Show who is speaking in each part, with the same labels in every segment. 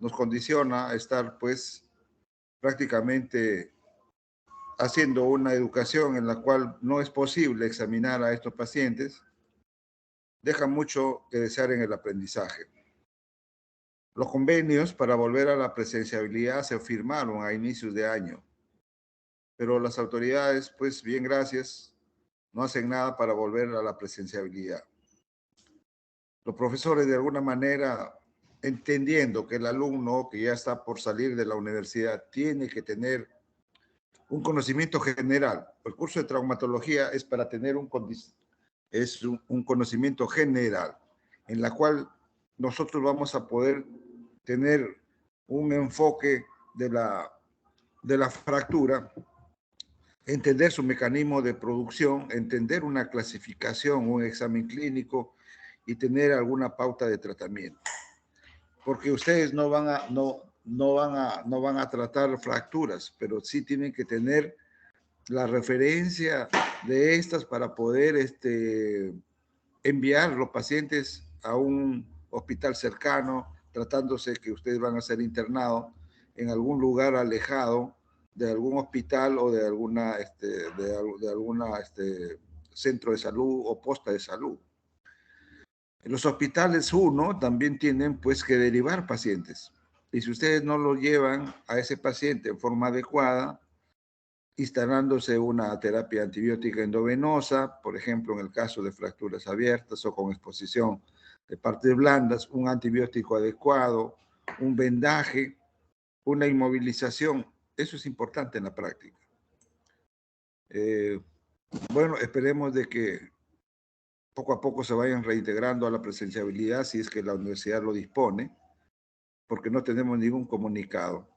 Speaker 1: nos condiciona a estar pues prácticamente haciendo una educación en la cual no es posible examinar a estos pacientes, deja mucho que desear en el aprendizaje. Los convenios para volver a la presenciabilidad se firmaron a inicios de año, pero las autoridades, pues bien gracias, no hacen nada para volver a la presenciabilidad. Los profesores de alguna manera, entendiendo que el alumno que ya está por salir de la universidad tiene que tener un conocimiento general. El curso de traumatología es para tener un conocimiento general, en la cual nosotros vamos a poder tener un enfoque de la fractura, entender su mecanismo de producción, entender una clasificación, un examen clínico y tener alguna pauta de tratamiento. Porque ustedes no van a tratar fracturas, pero sí tienen que tener la referencia de estas para poder enviar los pacientes a un hospital cercano, tratándose que ustedes van a ser internados en algún lugar alejado de algún hospital o de alguna centro de salud o posta de salud. En los hospitales también tienen pues que derivar pacientes. Y si ustedes no lo llevan a ese paciente en forma adecuada, instalándose una terapia antibiótica endovenosa, por ejemplo, en el caso de fracturas abiertas o con exposición de partes blandas, un antibiótico adecuado, un vendaje, una inmovilización. Eso es importante en la práctica. Bueno, esperemos de que poco a poco se vayan reintegrando a la presenciabilidad si es que la universidad lo dispone, porque no tenemos ningún comunicado.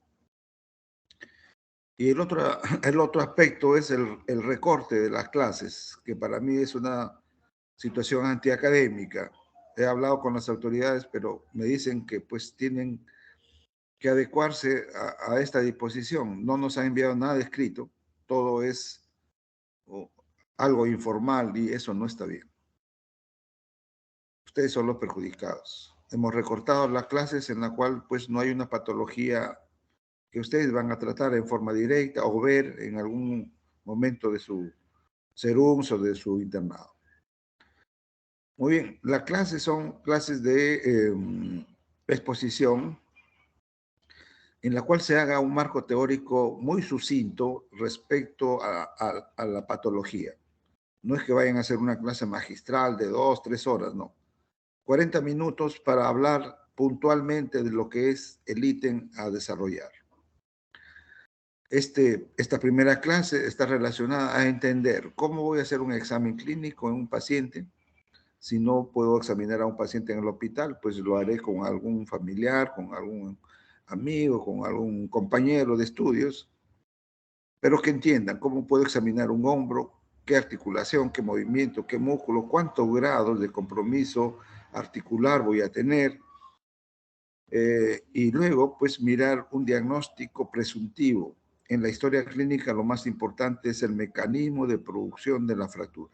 Speaker 1: Y el otro aspecto es el recorte de las clases, que para mí es una situación antiacadémica. He hablado con las autoridades, pero me dicen que pues tienen que adecuarse a esta disposición. No nos han enviado nada escrito, todo es algo informal y eso no está bien. Ustedes son los perjudicados. Hemos recortado las clases en la cual pues no hay una patología que ustedes van a tratar en forma directa o ver en algún momento de su serums o de su internado. Muy bien, las clases son clases de exposición en la cual se haga un marco teórico muy sucinto respecto a la patología. No es que vayan a hacer una clase magistral de 2, 3 horas, no. 40 minutos para hablar puntualmente de lo que es el ítem a desarrollar. Esta primera clase está relacionada a entender cómo voy a hacer un examen clínico en un paciente. Si no puedo examinar a un paciente en el hospital, pues lo haré con algún familiar, con algún amigo, con algún compañero de estudios, pero que entiendan cómo puedo examinar un hombro, qué articulación, qué movimiento, qué músculo, cuántos grados de compromiso articular voy a tener. Y luego, pues, mirar un diagnóstico presuntivo. En la historia clínica, lo más importante es el mecanismo de producción de la fractura.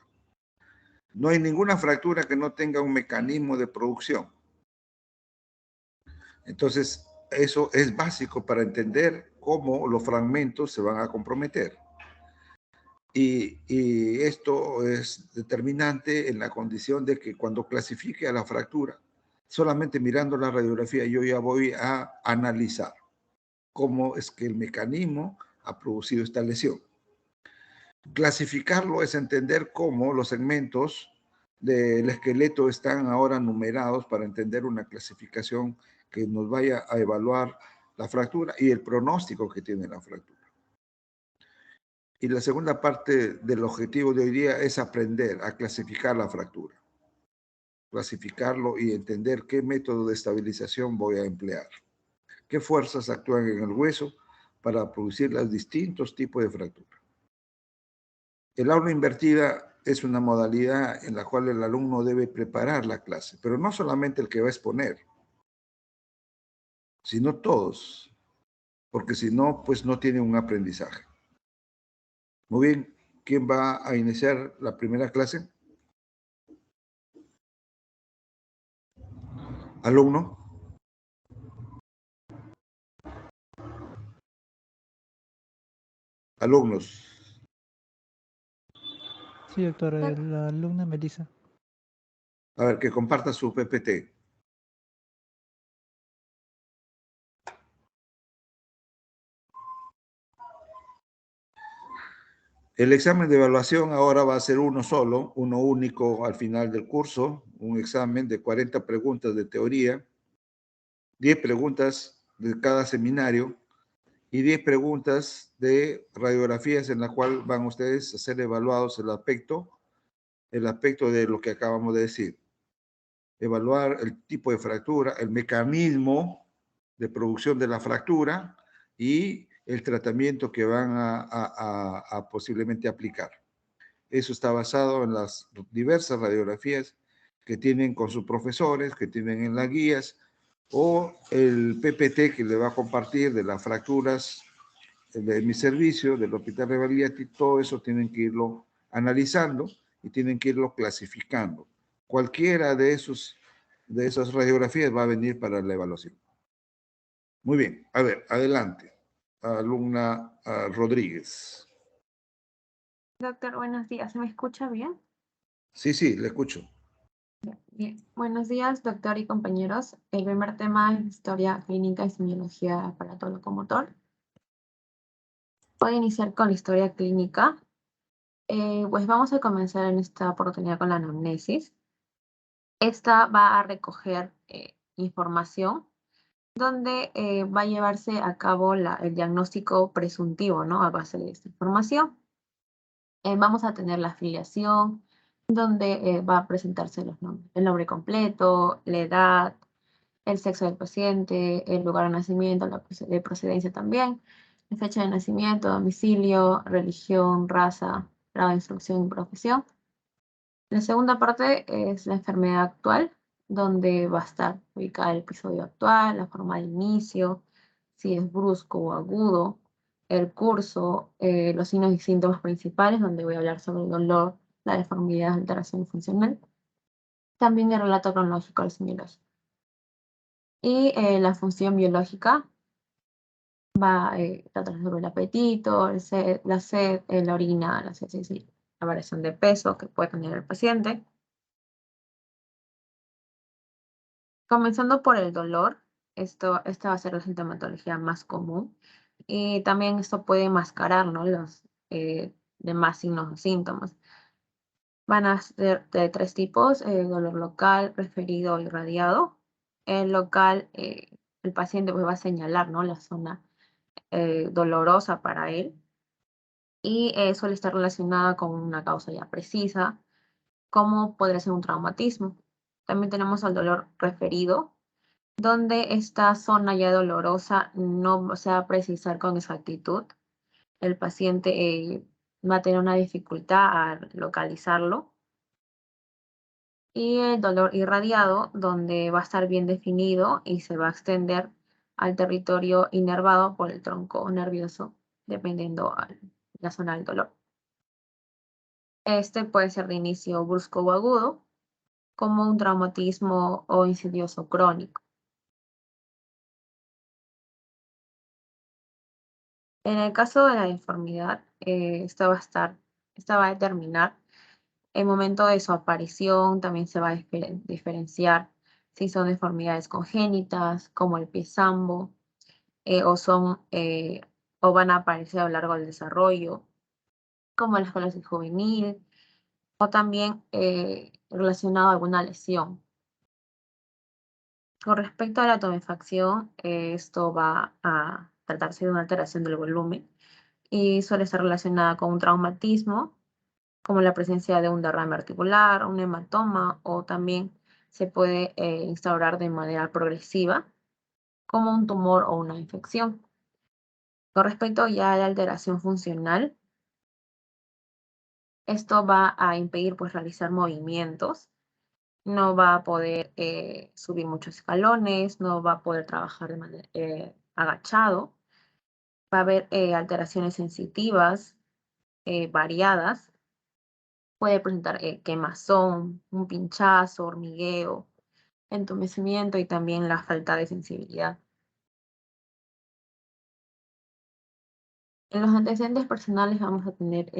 Speaker 1: No hay ninguna fractura que no tenga un mecanismo de producción. Entonces, eso es básico para entender cómo los fragmentos se van a comprometer. Y esto es determinante en la condición de que cuando clasifique a la fractura, solamente mirando la radiografía yo ya voy a analizar cómo es que el mecanismo ha producido esta lesión. Clasificarlo es entender cómo los segmentos del esqueleto están ahora numerados para entender una clasificación que nos vaya a evaluar la fractura y el pronóstico que tiene la fractura. Y la segunda parte del objetivo de hoy día es aprender a clasificar la fractura. Clasificarlo y entender qué método de estabilización voy a emplear. Qué fuerzas actúan en el hueso para producir los distintos tipos de fractura. El aula invertida es una modalidad en la cual el alumno debe preparar la clase, pero no solamente el que va a exponer, sino todos, porque si no, pues no tiene un aprendizaje. Muy bien, ¿quién va a iniciar la primera clase? ¿Alumno? alumnos.
Speaker 2: Sí, doctor, la alumna Melissa.
Speaker 1: A ver, que comparta su PPT. El examen de evaluación ahora va a ser uno solo, uno único al final del curso, un examen de 40 preguntas de teoría, 10 preguntas de cada seminario y 10 preguntas de radiografías en la cual van ustedes a ser evaluados el aspecto de lo que acabamos de decir. Evaluar el tipo de fractura, el mecanismo de producción de la fractura y el tratamiento que van a posiblemente aplicar. Eso está basado en las diversas radiografías que tienen con sus profesores, que tienen en las guías, o el PPT que le va a compartir de las fracturas de mi servicio, del Hospital Revaliati. Todo eso tienen que irlo analizando y tienen que irlo clasificando. Cualquiera de esas radiografías va a venir para la evaluación. Muy bien, a ver, adelante. Alumna Rodríguez.
Speaker 3: Doctor, buenos días. ¿Se me escucha bien?
Speaker 1: Sí, le escucho.
Speaker 3: Bien. Buenos días, doctor y compañeros. El primer tema es historia clínica y semiología del aparato locomotor. Voy a iniciar con la historia clínica. Pues vamos a comenzar en esta oportunidad con la anamnesis. Esta va a recoger información donde va a llevarse a cabo el diagnóstico presuntivo, ¿no? A base de esta información. Vamos a tener la afiliación, donde va a presentarse los nombres, el nombre completo, la edad, el sexo del paciente, el lugar de nacimiento, la de procedencia también, la fecha de nacimiento, domicilio, religión, raza, grado de instrucción y profesión. La segunda parte es la enfermedad actual, donde va a estar ubicada el episodio actual, la forma de inicio, si es brusco o agudo, el curso, los signos y síntomas principales, donde voy a hablar sobre el dolor, la deformidad, alteración funcional. También el relato cronológico del semiológico. Y la función biológica va a tratar sobre el apetito, la sed, la orina, la sed, la variación de peso que puede tener el paciente. Comenzando por el dolor, esta va a ser la sintomatología más común. Y también esto puede mascarar, ¿no?, los demás signos o síntomas. Van a ser de tres tipos: dolor local, referido y radiado. El local, el paciente pues va a señalar, ¿no?, la zona dolorosa para él, y suele estar relacionada con una causa ya precisa, como podría ser un traumatismo. También tenemos el dolor referido, donde esta zona ya dolorosa no se va a precisar con exactitud. El paciente va a tener una dificultad a localizarlo. Y el dolor irradiado, donde va a estar bien definido y se va a extender al territorio inervado por el tronco nervioso, dependiendo de la zona del dolor. Este puede ser de inicio brusco o agudo, como un traumatismo o insidioso crónico. En el caso de la deformidad, esta va a determinar el momento de su aparición. También se va a diferenciar si son deformidades congénitas, como el pie zambo, o van a aparecer a lo largo del desarrollo, como la esclerosis juvenil, o también relacionado a alguna lesión. Con respecto a la tumefacción, esto va a tratarse de una alteración del volumen y suele estar relacionada con un traumatismo, como la presencia de un derrame articular, un hematoma, o también se puede instaurar de manera progresiva, como un tumor o una infección. Con respecto ya a la alteración funcional, esto va a impedir pues realizar movimientos, no va a poder subir muchos escalones, no va a poder trabajar de manera agachado, va a haber alteraciones sensitivas variadas, puede presentar quemazón, un pinchazo, hormigueo, entumecimiento y también la falta de sensibilidad. En los antecedentes personales vamos a tener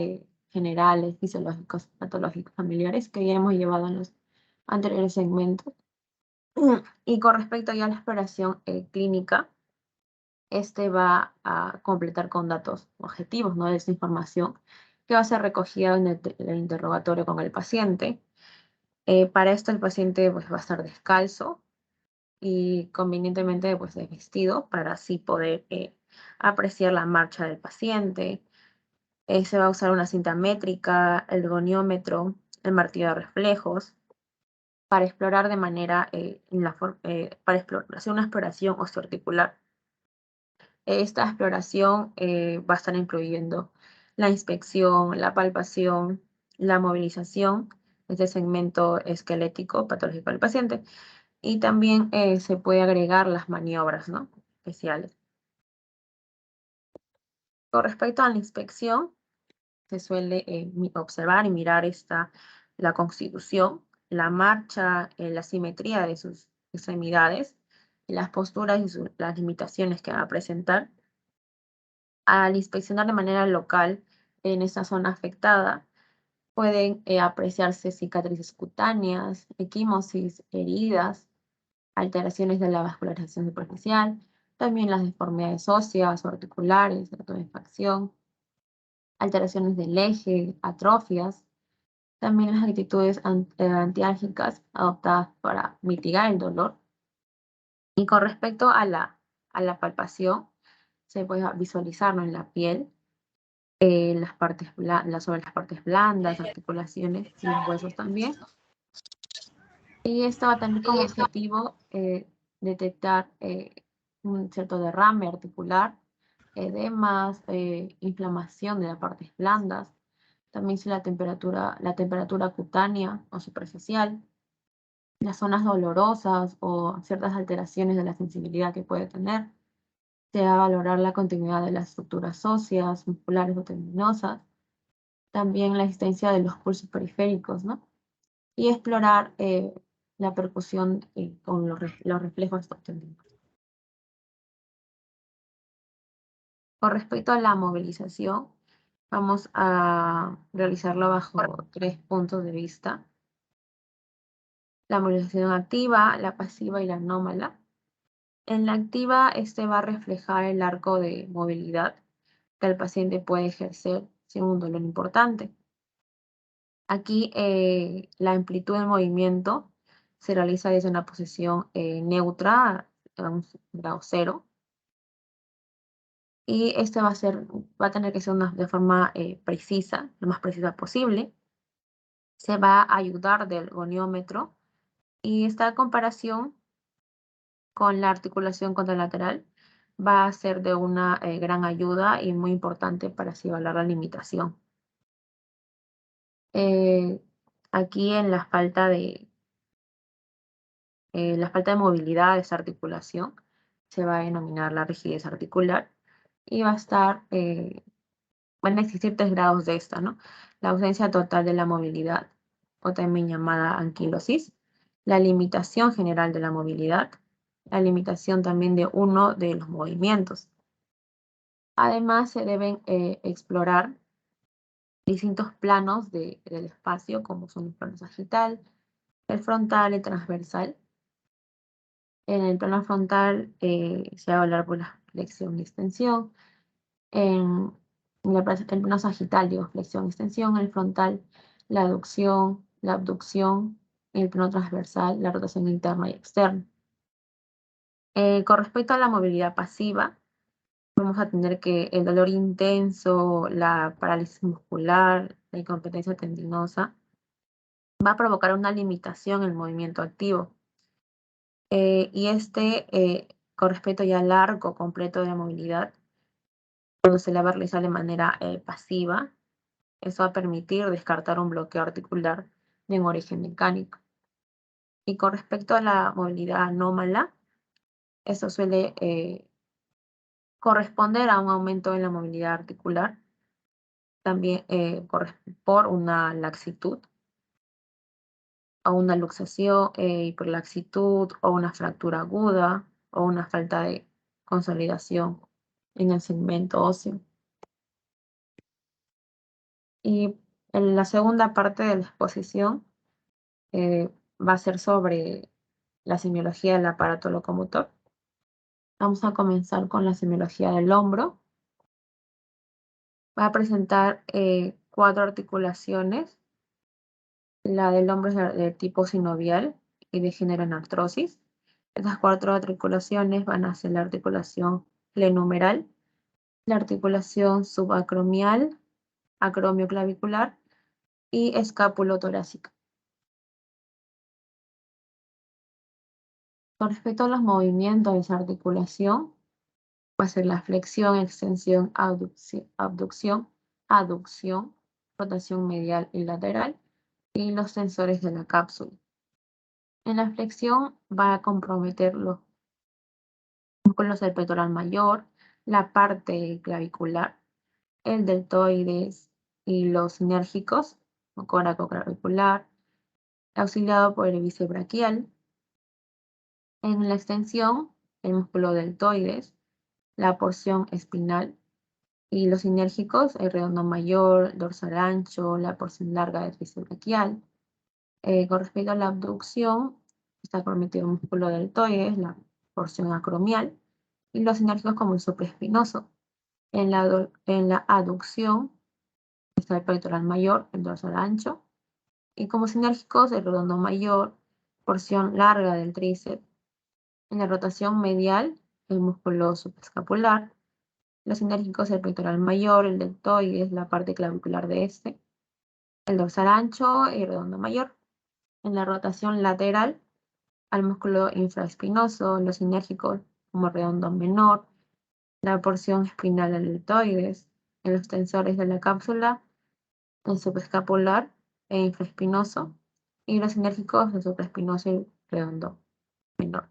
Speaker 3: generales, fisiológicos, patológicos, familiares, que ya hemos llevado en los anteriores segmentos. Y con respecto ya a la exploración clínica, este va a completar con datos objetivos, ¿no? De esta información que va a ser recogida en el interrogatorio con el paciente. Para esto el paciente pues, va a estar descalzo y convenientemente pues, vestido para así poder apreciar la marcha del paciente. Se va a usar una cinta métrica, el goniómetro, el martillo de reflejos, para explorar de manera, hacer una exploración osteoarticular. Esta exploración va a estar incluyendo la inspección, la palpación, la movilización, este segmento esquelético patológico del paciente, y también se puede agregar las maniobras, ¿no? Especiales. Con respecto a la inspección, se suele observar y mirar la constitución, la marcha, la simetría de sus extremidades, las posturas y las limitaciones que va a presentar. Al inspeccionar de manera local en esa zona afectada, pueden apreciarse cicatrices cutáneas, equimosis, heridas, alteraciones de la vascularización superficial, también las deformidades óseas o articulares, la tumefacción, alteraciones del eje, atrofias, también las actitudes antiálgicas adoptadas para mitigar el dolor. Y con respecto a la palpación, se puede visualizarlo en la piel, sobre las partes blandas, articulaciones y los huesos también. Y esto va a tener como objetivo detectar un cierto derrame articular, edemas, inflamación de las partes blandas, también si la temperatura cutánea o superficial, las zonas dolorosas o ciertas alteraciones de la sensibilidad que puede tener. Se va a valorar la continuidad de las estructuras óseas, musculares o tendinosas, también la existencia de los pulsos periféricos, ¿no? Y explorar la percusión con los reflejos tendinos. Con respecto a la movilización, vamos a realizarlo bajo 3 puntos de vista. La movilización activa, la pasiva y la anómala. En la activa, este va a reflejar el arco de movilidad que el paciente puede ejercer sin un dolor importante. Aquí la amplitud del movimiento se realiza desde una posición neutra a un grado 0. Y este va a tener que ser de forma precisa, lo más precisa posible. Se va a ayudar del goniómetro y esta comparación con la articulación contralateral va a ser de una gran ayuda y muy importante para así evaluar la limitación. Aquí en la falta de movilidad de esa articulación se va a denominar la rigidez articular y va a estar, van a existir 3 grados de esta, ¿no? La ausencia total de la movilidad, o también llamada anquilosis, la limitación general de la movilidad, la limitación también de uno de los movimientos. Además, se deben explorar distintos planos del espacio, como son el plano sagital, el frontal, el transversal. En el plano frontal se va a hablar por la flexión y extensión. En el plano sagital, digo, flexión y extensión. En el frontal, la aducción, la abducción. En el plano transversal, la rotación interna y externa. Con respecto a la movilidad pasiva, vamos a tener que el dolor intenso, la parálisis muscular, la incompetencia tendinosa, va a provocar una limitación en el movimiento activo. Y con respecto ya al arco completo de la movilidad, cuando se la va a realizar de manera pasiva, eso va a permitir descartar un bloqueo articular de un origen mecánico. Y con respecto a la movilidad anómala, eso suele corresponder a un aumento en la movilidad articular, también por una laxitud, o una luxación, hiperlaxitud, o una fractura aguda, o una falta de consolidación en el segmento óseo. Y en la segunda parte de la exposición va a ser sobre la semiología del aparato locomotor. Vamos a comenzar con la semiología del hombro. Va a presentar 4 articulaciones. La del hombro es de tipo sinovial y degenera en artrosis. Estas 4 articulaciones van a ser la articulación glenumeral, la articulación subacromial, acromioclavicular y escapulotorácica. Con respecto a los movimientos de esa articulación, va a ser la flexión, extensión, abducción, aducción, rotación medial y lateral, y los tensores de la cápsula. En la flexión va a comprometer los músculos del pectoral mayor, la parte clavicular, el deltoides y los sinérgicos, coracoclavicular, auxiliado por el bíceps braquial. En la extensión, el músculo deltoides, la porción espinal y los sinérgicos, el redondo mayor, dorsal ancho, la porción larga del bíceps braquial. Con respecto a la abducción, está comprometido el músculo deltoides, la porción acromial, y los sinérgicos como el supraespinoso. En la aducción está el pectoral mayor, el dorsal ancho, y como sinérgicos el redondo mayor, porción larga del tríceps. En la rotación medial, el músculo supraescapular, los sinérgicos el pectoral mayor, el deltoides, la parte clavicular de este, el dorsal ancho y redondo mayor. En la rotación lateral, al músculo infraespinoso, los sinérgicos como redondo menor, la porción espinal del deltoides, en los tensores de la cápsula, el supraescapular e infraespinoso, y los sinérgicos, el supraespinoso y redondo menor.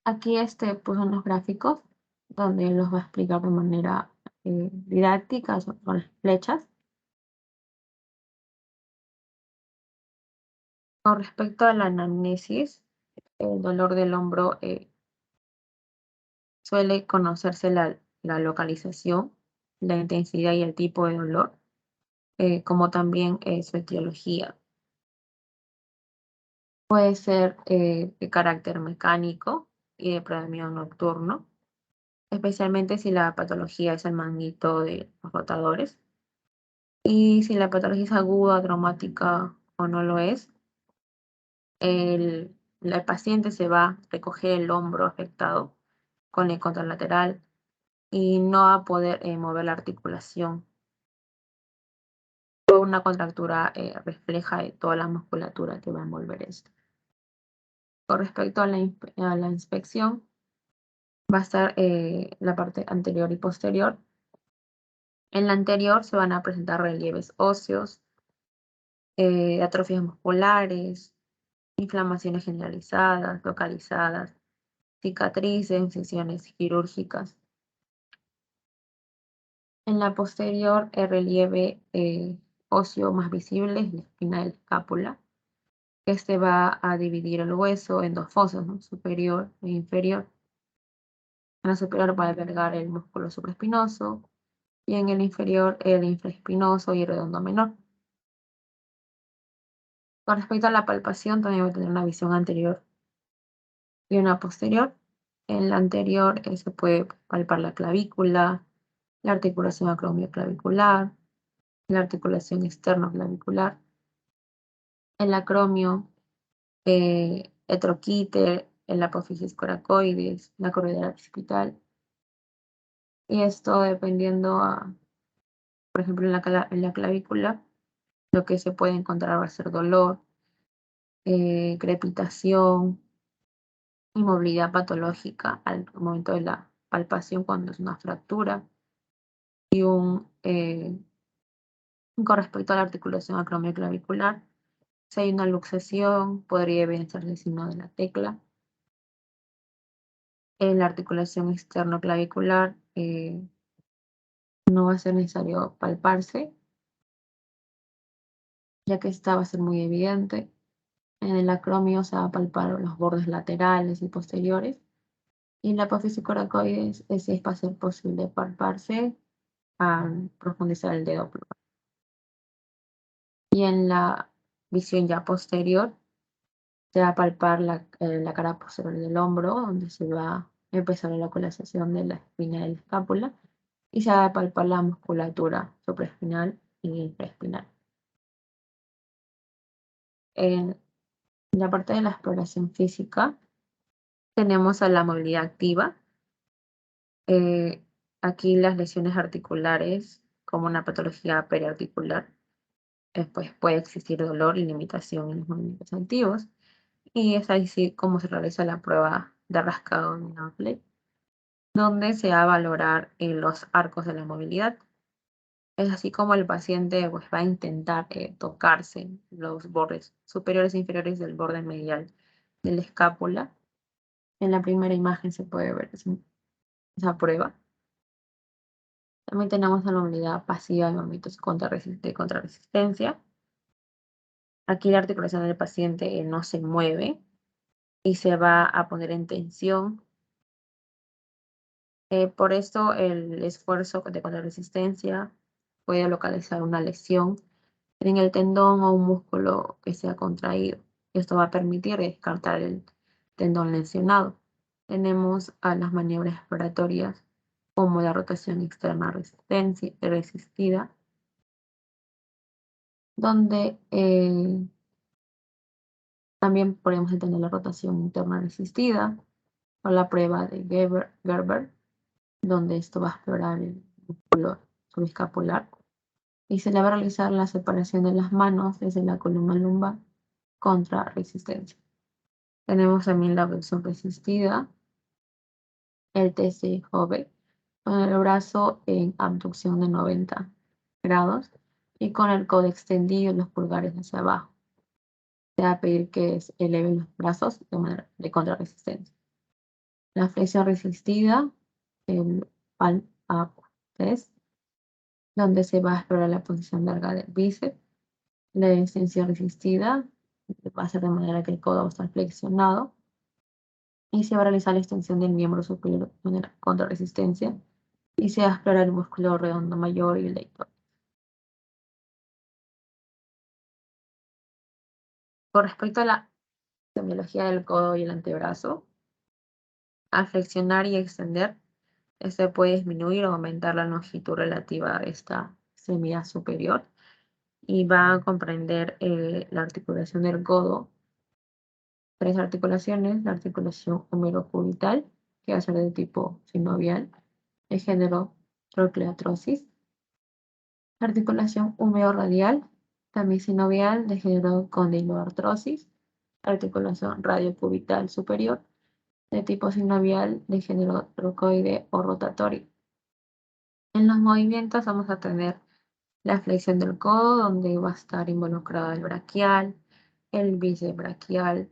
Speaker 3: Aquí puso unos gráficos donde los va a explicar de manera didáctica con las flechas. Con respecto a la anamnesis, el dolor del hombro suele conocerse la localización, la intensidad y el tipo de dolor, como también su etiología. Puede ser de carácter mecánico y de predominio nocturno, especialmente si la patología es el manguito de los rotadores. Y si la patología es aguda, traumática o no lo es, el paciente se va a recoger el hombro afectado con el contralateral y no va a poder mover la articulación. Una contractura refleja de toda la musculatura que va a envolver esto. Con respecto a la inspección, va a estar la parte anterior y posterior. En la anterior se van a presentar relieves óseos, atrofias musculares, inflamaciones generalizadas, localizadas, cicatrices, incisiones quirúrgicas. En la posterior, el relieve óseo más visible es la espina de la escápula. Este va a dividir el hueso en 2 fosas, ¿no? Superior e inferior. En la superior va a albergar el músculo supraespinoso y en el inferior el infraespinoso y el redondo menor. Con respecto a la palpación, también va a tener una visión anterior y una posterior. En la anterior se puede palpar la clavícula, la articulación acromioclavicular, la articulación externoclavicular, el acromio, el troquíter, el apófisis coracoides, la corredera occipital. Y esto dependiendo por ejemplo, en la clavícula, lo que se puede encontrar va a ser dolor, crepitación, inmovilidad patológica al momento de la palpación cuando es una fractura y con respecto a la articulación acromioclavicular, si hay una luxación, podría evidenciarse el signo de la tecla. En la articulación externoclavicular no va a ser necesario palparse, ya que esta va a ser muy evidente. En el acromio se va a palpar los bordes laterales y posteriores. Y en la apófisis coracoides sí va a ser posible palparse a profundizar el dedo pulgar. Y en la visión ya posterior, se va a palpar la cara posterior del hombro, donde se va a empezar la localización de la espina de la escápula, y se va a palpar la musculatura supraespinal y infraespinal. En la parte de la exploración física, tenemos a la movilidad activa. Aquí las lesiones articulares, como una patología periarticular, pues puede existir dolor y limitación en los movimientos activos. Y es así como se realiza la prueba de rascado en Knopfler, donde se va a valorar los arcos de la movilidad. Es así como el paciente pues, va a intentar tocarse los bordes superiores e inferiores del borde medial de la escápula. En la primera imagen se puede ver esa prueba. También tenemos la movilidad pasiva y movimientos de contrarresistencia. Aquí la articulación del paciente no se mueve y se va a poner en tensión. Por esto el esfuerzo de contrarresistencia puede localizar una lesión en el tendón o un músculo que se ha contraído. Esto va a permitir descartar el tendón lesionado. Tenemos a las maniobras exploratorias como la rotación externa resistida, donde también podemos entender la rotación interna resistida o la prueba de Gerber, donde esto va a explorar el músculo subescapular y se le va a realizar la separación de las manos desde la columna lumbar contra resistencia. Tenemos también la abducción resistida, el test de Hove, con el brazo en abducción de 90 grados y con el codo extendido y los pulgares hacia abajo. Se va a pedir que eleven los brazos de manera de contrarresistencia. La flexión resistida, el palm up test, donde se va a explorar la posición larga del bíceps. La extensión resistida va a ser de manera que el codo va a estar flexionado y se va a realizar la extensión del miembro superior de manera contra resistencia y se va a explorar el músculo redondo mayor y el deltoides. Con respecto a la semiología del codo y el antebrazo, al flexionar y extender, este puede disminuir o aumentar la longitud relativa de esta extremidad superior y va a comprender la articulación del codo. Tres articulaciones: la articulación humerocubital, que va a ser de tipo sinovial, de género trocleotrosis. La articulación húmero-radial, también sinovial, de género condiloartrosis. La articulación radiocubital superior, de tipo sinovial, de género trocoide o rotatorio. En los movimientos vamos a tener la flexión del codo, donde va a estar involucrado el braquial, el bíceps braquial.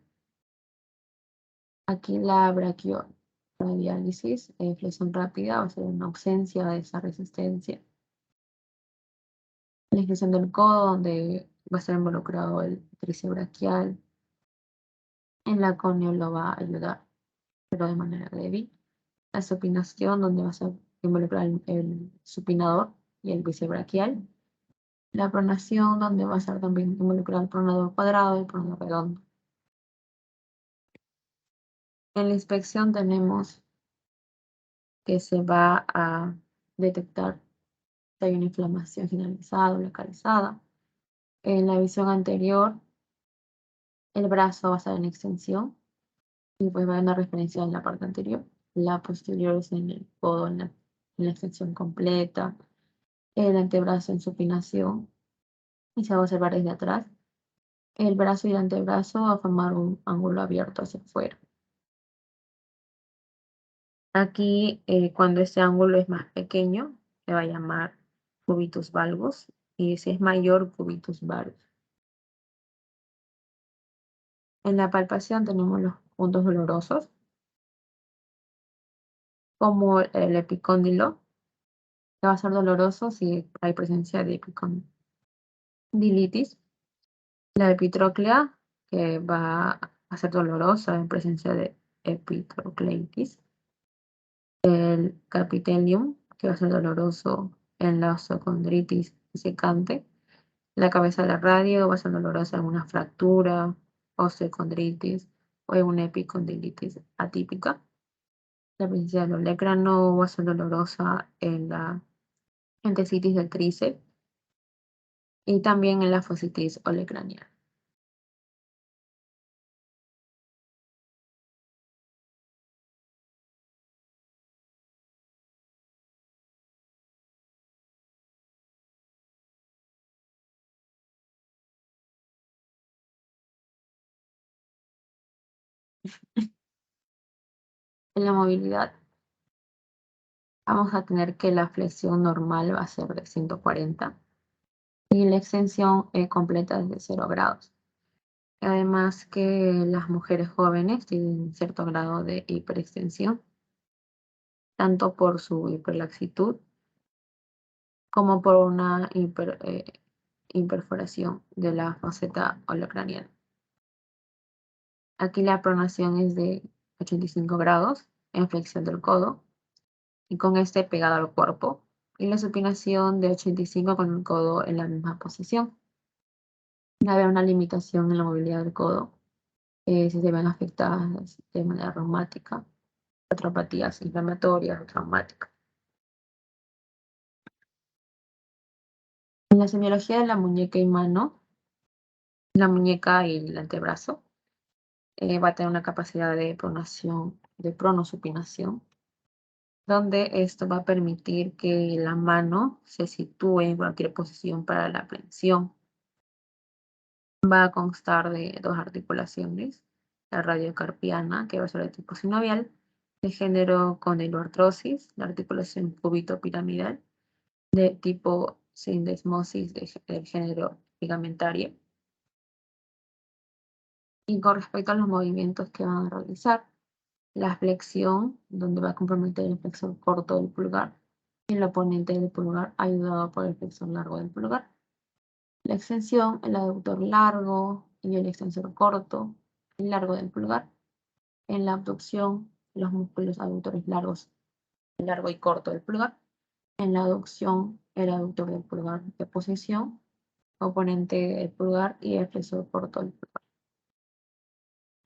Speaker 3: Aquí la braquioradiálisis, flexión rápida, va a ser una ausencia de esa resistencia. La extensión del codo, donde va a estar involucrado el tríceps braquial. En la conio lo va a ayudar, pero de manera débil. La supinación, donde va a ser involucrado el supinador y el bíceps braquial. La pronación, donde va a estar también involucrado el pronador cuadrado y el pronador redondo. En la inspección tenemos que se va a detectar si hay una inflamación generalizada o localizada. En la visión anterior, el brazo va a estar en extensión y pues va a haber una referencia en la parte anterior. La posterior es en el codo, en la extensión completa. El antebrazo en supinación y se va a observar desde atrás. El brazo y el antebrazo va a formar un ángulo abierto hacia afuera. Aquí, cuando este ángulo es más pequeño, se va a llamar cubitus valgus, y si es mayor, cubitus varus. En la palpación tenemos los puntos dolorosos, como el epicóndilo, que va a ser doloroso si hay presencia de epicondilitis. La epitróclea, que va a ser dolorosa en presencia de epitrocleitis. El capitelium, que va a ser doloroso en la osteocondritis secante, la cabeza del radio va a ser dolorosa en una fractura, osteocondritis o en una epicondilitis atípica. La presencia del olecrano va a ser dolorosa en la entesitis del tríceps y también en la fascitis olecraniana. En la movilidad vamos a tener que la flexión normal va a ser de 140 y la extensión completa es de 0 grados. Además que las mujeres jóvenes tienen cierto grado de hiperextensión, tanto por su hiperlaxitud como por una imperforación de la faceta olecraniana. Aquí la pronación es de 85 grados en flexión del codo y con este pegado al cuerpo, y la supinación de 85 con el codo en la misma posición. Debe haber una limitación en la movilidad del codo si se ven afectadas de manera reumática, artropatías inflamatorias o traumáticas. En la semiología de la muñeca y mano, la muñeca y el antebrazo va a tener una capacidad de pronación, de pronosupinación, donde esto va a permitir que la mano se sitúe en cualquier posición para la flexión. Va a constar de 2 articulaciones, la radiocarpiana, que va a ser de tipo sinovial, de género condyloartrosis, la articulación cúbito-piramidal, de tipo sindesmosis del género ligamentaria. Y con respecto a los movimientos que van a realizar, la flexión, donde va a comprometer el flexor corto del pulgar, y el oponente del pulgar ayudado por el flexor largo del pulgar. La extensión, el aductor largo y el extensor corto y largo del pulgar. En la abducción, los músculos aductores largos, el largo y corto del pulgar. En la aducción, el aductor del pulgar de posición, oponente del pulgar y el flexor corto del pulgar.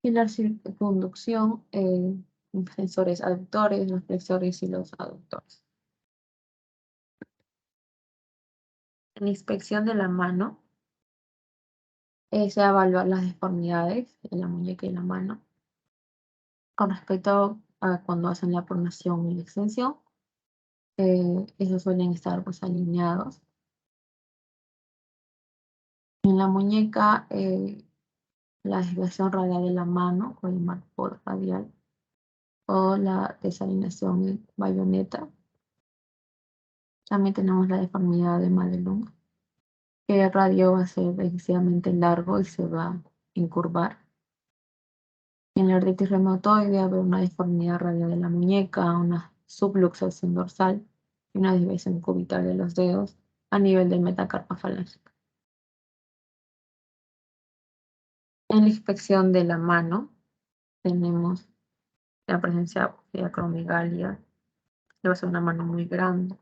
Speaker 3: Y la circunducción, flexores aductores, los flexores y los aductores. En la inspección de la mano, se va a evaluar las deformidades en la muñeca y la mano. Con respecto a cuando hacen la pronación y la extensión, esos suelen estar pues alineados. En la muñeca, la desviación radial de la mano o el marco radial o la desalineación en bayoneta. También tenemos la deformidad de Madelung, que el radio va a ser excesivamente largo y se va a incurvar. En la artritis reumatoide habrá una deformidad radial de la muñeca, una subluxación dorsal y una desviación cubital de los dedos a nivel del metacarpo falángico. En la inspección de la mano tenemos la presencia de acromegalia, que va a ser una mano muy grande.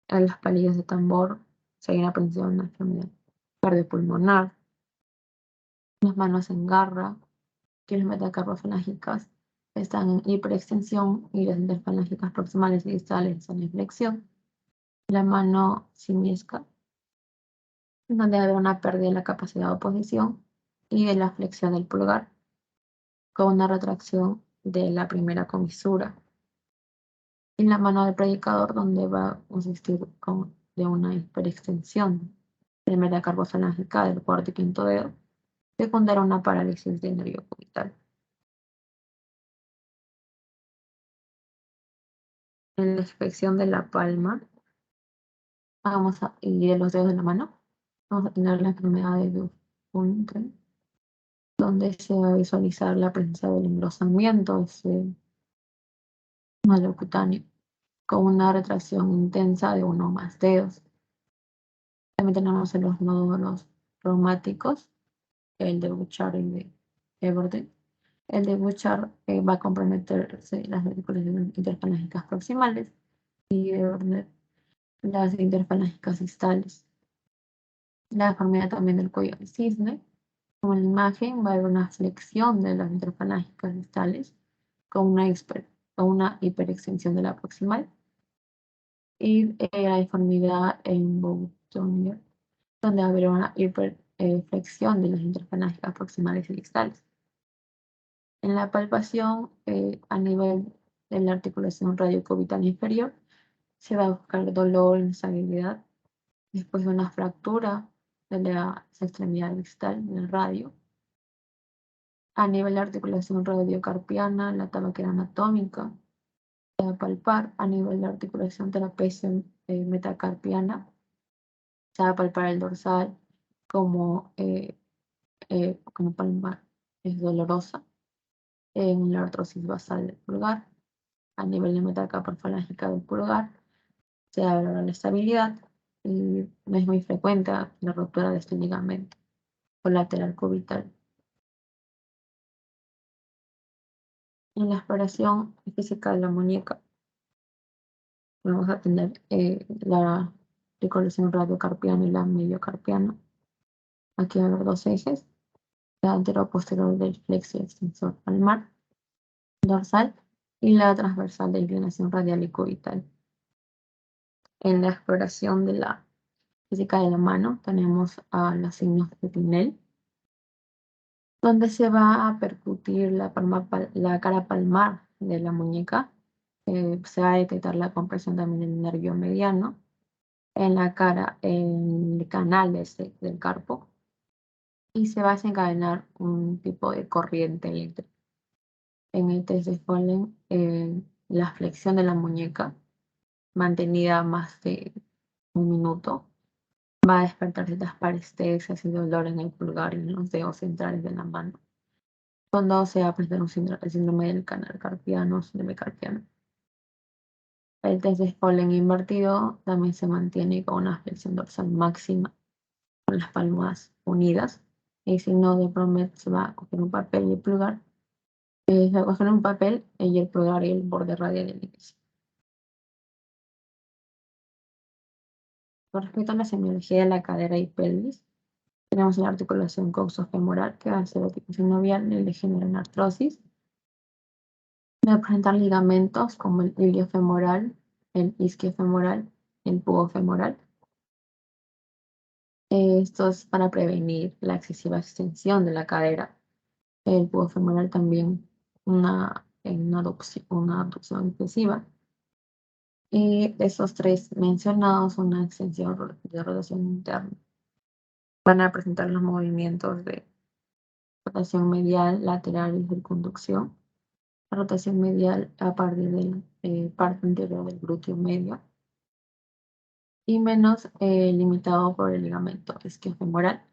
Speaker 3: En las palillas de tambor se hay una presencia de una enfermedad cardiopulmonar. Las manos en garra, que las metacarpofalángicas están en hiperextensión y las interfalángicas proximales y distales están en flexión. La mano simiesca, donde hay una pérdida de la capacidad de oposición y de la flexión del pulgar, con una retracción de la primera comisura. En la mano del predicador, donde va a consistir de una hiperextensión de metacarpofalángica del cuarto y quinto dedo, secundaria a una parálisis del nervio cubital. En la inspección de la palma y de los dedos de la mano, vamos a tener la enfermedad de Dufunten, donde se va a visualizar la presencia del engrosamiento malocutáneo, con una retracción intensa de uno o más dedos. También tenemos en los nódulos reumáticos, el de Bouchard y de Everden. El de Bouchard va a comprometerse las articulaciones interfalángicas proximales y Everden las interfalángicas distales. La deformidad también del cuello del cisne. Como en la imagen, va a haber una flexión de las interfalángicas distales con una hiperextensión de la proximal. Y la deformidad en Boutonniere, donde va a haber una hiperflexión de las interfalángicas proximales y distales. En la palpación, a nivel de la articulación radiocubital inferior, se va a buscar dolor, inestabilidad, después de una fractura de la extremidad distal del radio. A nivel de articulación radiocarpiana, la tabaquera anatómica, se va a palpar. A nivel de articulación trapecio metacarpiana, se va a palpar el dorsal como palmar es dolorosa. En la artrosis basal del pulgar, a nivel de metacarpa falángica del pulgar, se va a valorar la estabilidad y no es muy frecuente la ruptura de este ligamento colateral cubital. En la exploración física de la muñeca, vamos a tener la articulación radiocarpiana y la mediocarpiana. Aquí va a haber dos ejes, la antero-posterior del flexo extensor palmar dorsal y la transversal de inclinación radial y cubital. En la exploración de la física de la mano tenemos a los signos de Pinel, donde se va a percutir la cara palmar de la muñeca. Se va a detectar la compresión también del nervio mediano en la cara, en el canal del carpo, y se va a desencadenar un tipo de corriente eléctrica. En el test de Follen, la flexión de la muñeca, mantenida más de un minuto, va a despertar ciertas parestesias y dolor en el pulgar y en los dedos centrales de la mano, cuando se va a presentar el síndrome del canal carpiano, síndrome carpiano. El test de Follen invertido también se mantiene con una flexión dorsal máxima, con las palmas unidas. El signo de Bromet se va a coger un papel y el pulgar. Se va a coger un papel y el pulgar y el borde radial del índice. Con respecto a la semiología de la cadera y pelvis, tenemos la articulación coxofemoral, que va a ser la articulación novial, el degenera en artrosis. Va a presentar ligamentos como el iliofemoral, el isquiofemoral, el pubofemoral. Esto es para prevenir la excesiva extensión de la cadera. El pubofemoral también una abducción excesiva. Y esos tres mencionados, una extensión de rotación interna. Van a presentar los movimientos de rotación medial, lateral y circunducción. La rotación medial a partir de la parte interior del glúteo medio y menos limitado por el ligamento isquiofemoral.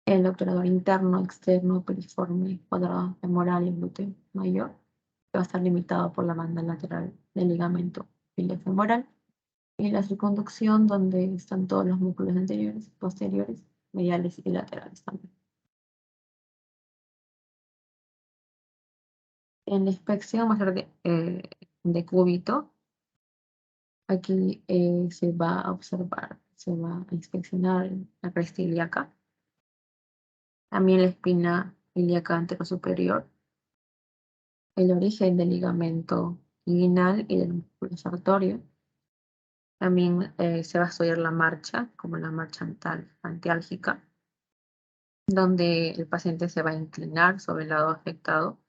Speaker 3: El obturador interno, externo, piriforme, cuadrado femoral y glúteo mayor, que va a estar limitado por la banda lateral del ligamento iliofemoral. Y la circunducción, donde están todos los músculos anteriores, posteriores, mediales y laterales también. En la inspección va a ser de cúbito. Aquí se va a observar, se va a inspeccionar la cresta ilíaca, también la espina ilíaca anterosuperior, el origen del ligamento inguinal y del músculo sartorio. También se va a estudiar la marcha, como la marcha antiálgica, donde el paciente se va a inclinar sobre el lado afectado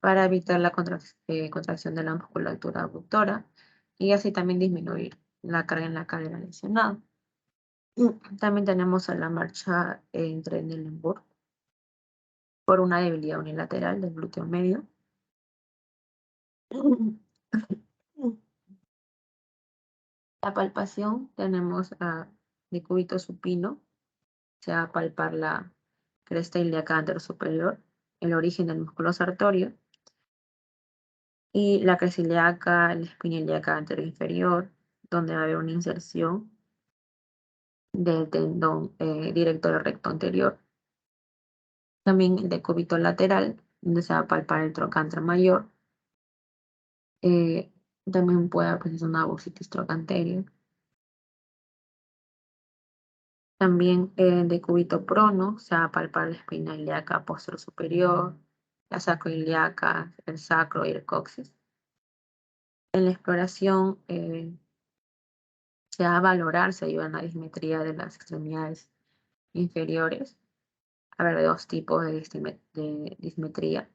Speaker 3: para evitar la contracción de la musculatura abductora y así también disminuir la carga en la cadera lesionada. También tenemos a la marcha en Trendelenburg por una debilidad unilateral del glúteo medio. La palpación tenemos a decúbito supino, se va a palpar la cresta ilíaca anterosuperior, el origen del músculo sartorio, y la cresta ilíaca, la espina ilíaca anteroinferior, donde va a haber una inserción del tendón director recto anterior. También el decúbito lateral, donde se va a palpar el trocánter mayor. También puede presentar una bursitis trochanterior. También en decúbito prono se va a palpar la espina ilíaca posterior superior, la sacroiliaca, el sacro y el coxis. En la exploración se va a valorar, se ayuda en la dismetría de las extremidades inferiores. A ver, dos tipos de dismetría: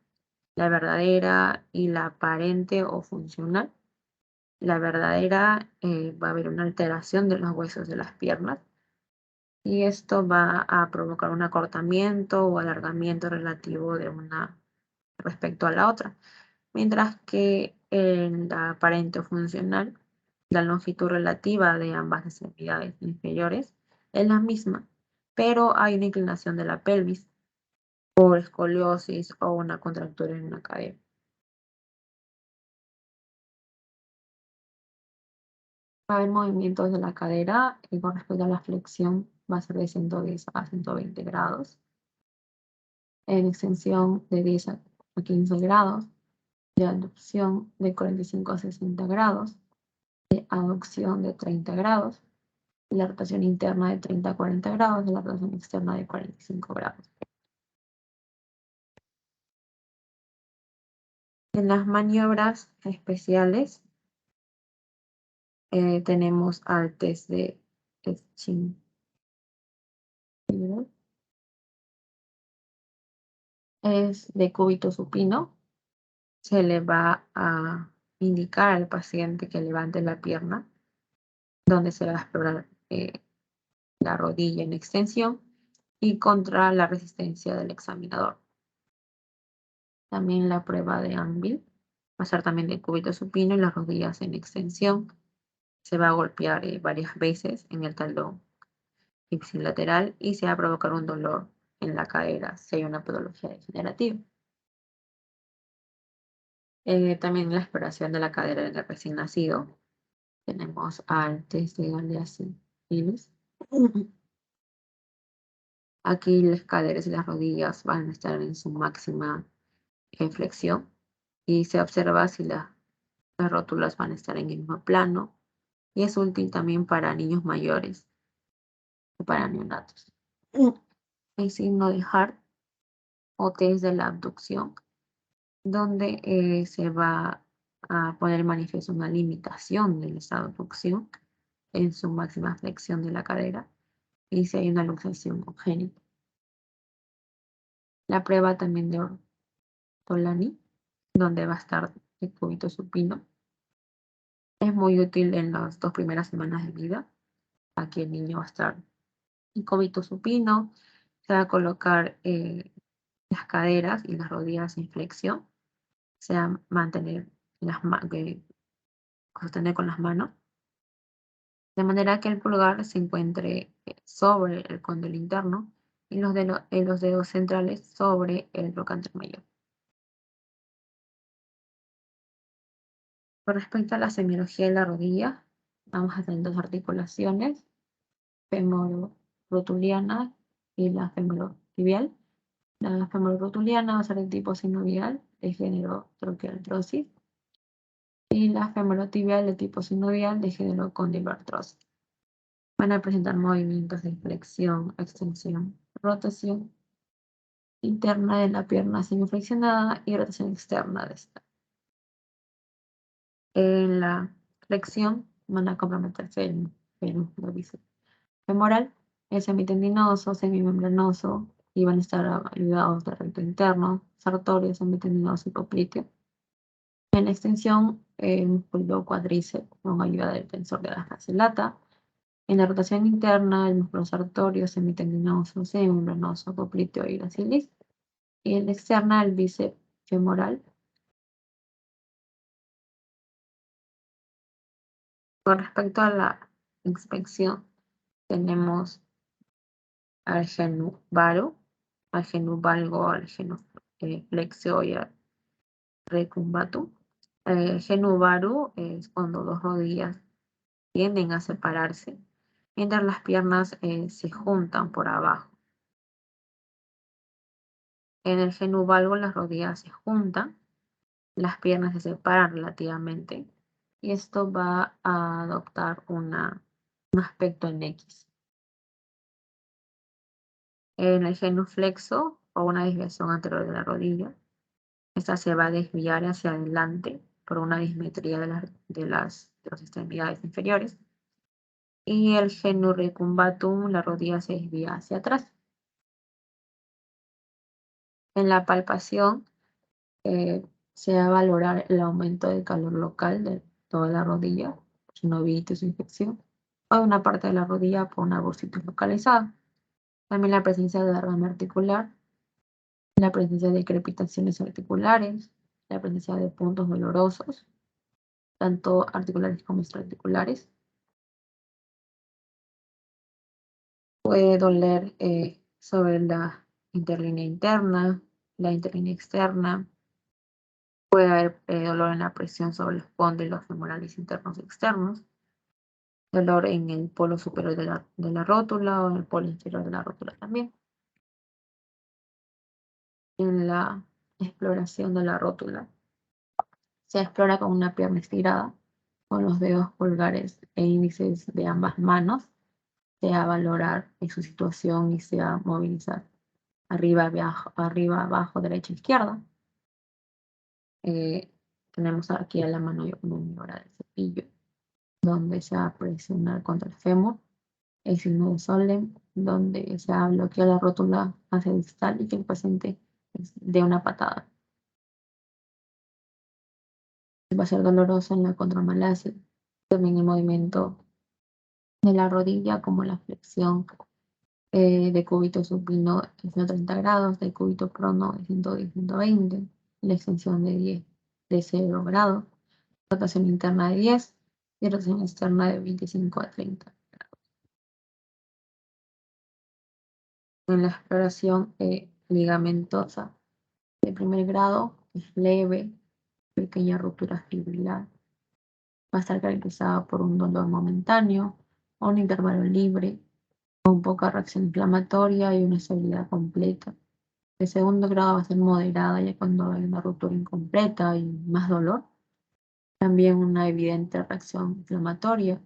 Speaker 3: la verdadera y la aparente o funcional. La verdadera va a haber una alteración de los huesos de las piernas y esto va a provocar un acortamiento o alargamiento relativo de una respecto a la otra. Mientras que en la aparente o funcional, la longitud relativa de ambas extremidades inferiores es la misma, pero hay una inclinación de la pelvis por escoliosis o una contractura en una cadera. Va a haber movimientos de la cadera y con respecto a la flexión va a ser de 110 a 120 grados. En extensión de 10 a 15 grados. De aducción de 45 a 60 grados. De aducción de 30 grados. Y la rotación interna de 30 a 40 grados. Y la rotación externa de 45 grados. En las maniobras especiales tenemos al test de Schindler. Es de cúbito supino. Se le va a indicar al paciente que levante la pierna, donde se va a explorar la rodilla en extensión y contra la resistencia del examinador. También la prueba de Anvil va a ser también de cúbito supino y las rodillas en extensión. Se va a golpear varias veces en el talón ipsilateral y se va a provocar un dolor en la cadera si hay una patología degenerativa. También la exploración de la cadera del recién nacido. Tenemos al test de Galeas-Willis. Aquí las caderas y las rodillas van a estar en su máxima flexión y se observa si las rótulas van a estar en el mismo plano y es útil también para niños mayores o para neonatos. El signo de Hart o test de la abducción, donde se va a poner en manifiesto una limitación de esta abducción en su máxima flexión de la cadera y si hay una luxación congénita. La prueba también de Ortolani, donde va a estar el cúbito supino. Es muy útil en las 2 primeras semanas de vida. Aquí el niño va a estar en cúbito supino, se va a colocar las caderas y las rodillas en flexión, se va a mantener sostener con las manos, de manera que el pulgar se encuentre sobre el cóndilo interno y los dedos centrales sobre el trocánter mayor. Con respecto a la semiología de la rodilla, vamos a tener dos articulaciones, femorotuliana y la femorotibial. La femorotuliana va a ser de tipo sinovial, de género troquiartrosis, y la femorotibial de tipo sinovial, de género condiloartrosis. Van a presentar movimientos de flexión, extensión, rotación interna de la pierna semiflexionada y rotación externa de esta. En la flexión van a comprometerse el músculo bíceps femoral, el semitendinoso, semimembranoso, y van a estar ayudados del recto interno, sartorio, semitendinoso y popliteo. En la extensión, el músculo cuádriceps con ayuda del tensor de la fascia lata. En la rotación interna, el músculo sartorio, semitendinoso, semimembranoso, popliteo y gracilis. Y en la externa, el bíceps femoral. Con respecto a la inspección, tenemos al genu varo, al genu valgo, al genu flexio y al recumbatum. Genu varu es cuando dos rodillas tienden a separarse, mientras las piernas se juntan por abajo. En el genu valgo las rodillas se juntan, las piernas se separan relativamente y esto va a adoptar un aspecto en X. En el genuflexo o una desviación anterior de la rodilla. Esta se va a desviar hacia adelante por una dismetría de las extremidades inferiores. Y el genurrecumbatum, la rodilla se desvía hacia atrás. En la palpación se va a valorar el aumento del calor local de toda la rodilla, sinovitis o infección, o de una parte de la rodilla por una bursitis localizada. También la presencia de derrame articular, la presencia de crepitaciones articulares, la presencia de puntos dolorosos, tanto articulares como extraarticulares. Puede doler sobre la interlínea interna, la interlínea externa. Puede haber dolor en la presión sobre los cóndilos femorales internos y externos. Dolor en el polo superior de la rótula o en el polo inferior de la rótula también. En la exploración de la rótula se explora con una pierna estirada, con los dedos pulgares e índices de ambas manos. Se va a valorar en su situación y se va a movilizar arriba, abajo, derecha, izquierda. Tenemos aquí a la mano una maniobra del cepillo, donde se va a presionar contra el fémur, el signo de Solem, donde se va a bloquear la rótula hacia el distal y que el paciente dé una patada. Va a ser doloroso en la contramalacia, también el movimiento de la rodilla, como la flexión de cúbito supino de 130 grados, de cúbito prono de 110, 120, la extensión de 0 grados, rotación interna de 10 y rotación externa de 25 a 30. En la exploración ligamentosa de primer grado es leve, pequeña ruptura fibrilar. Va a estar caracterizada por un dolor momentáneo, un intervalo libre, con poca reacción inflamatoria y una estabilidad completa. El segundo grado va a ser moderada ya cuando hay una ruptura incompleta y más dolor. También una evidente reacción inflamatoria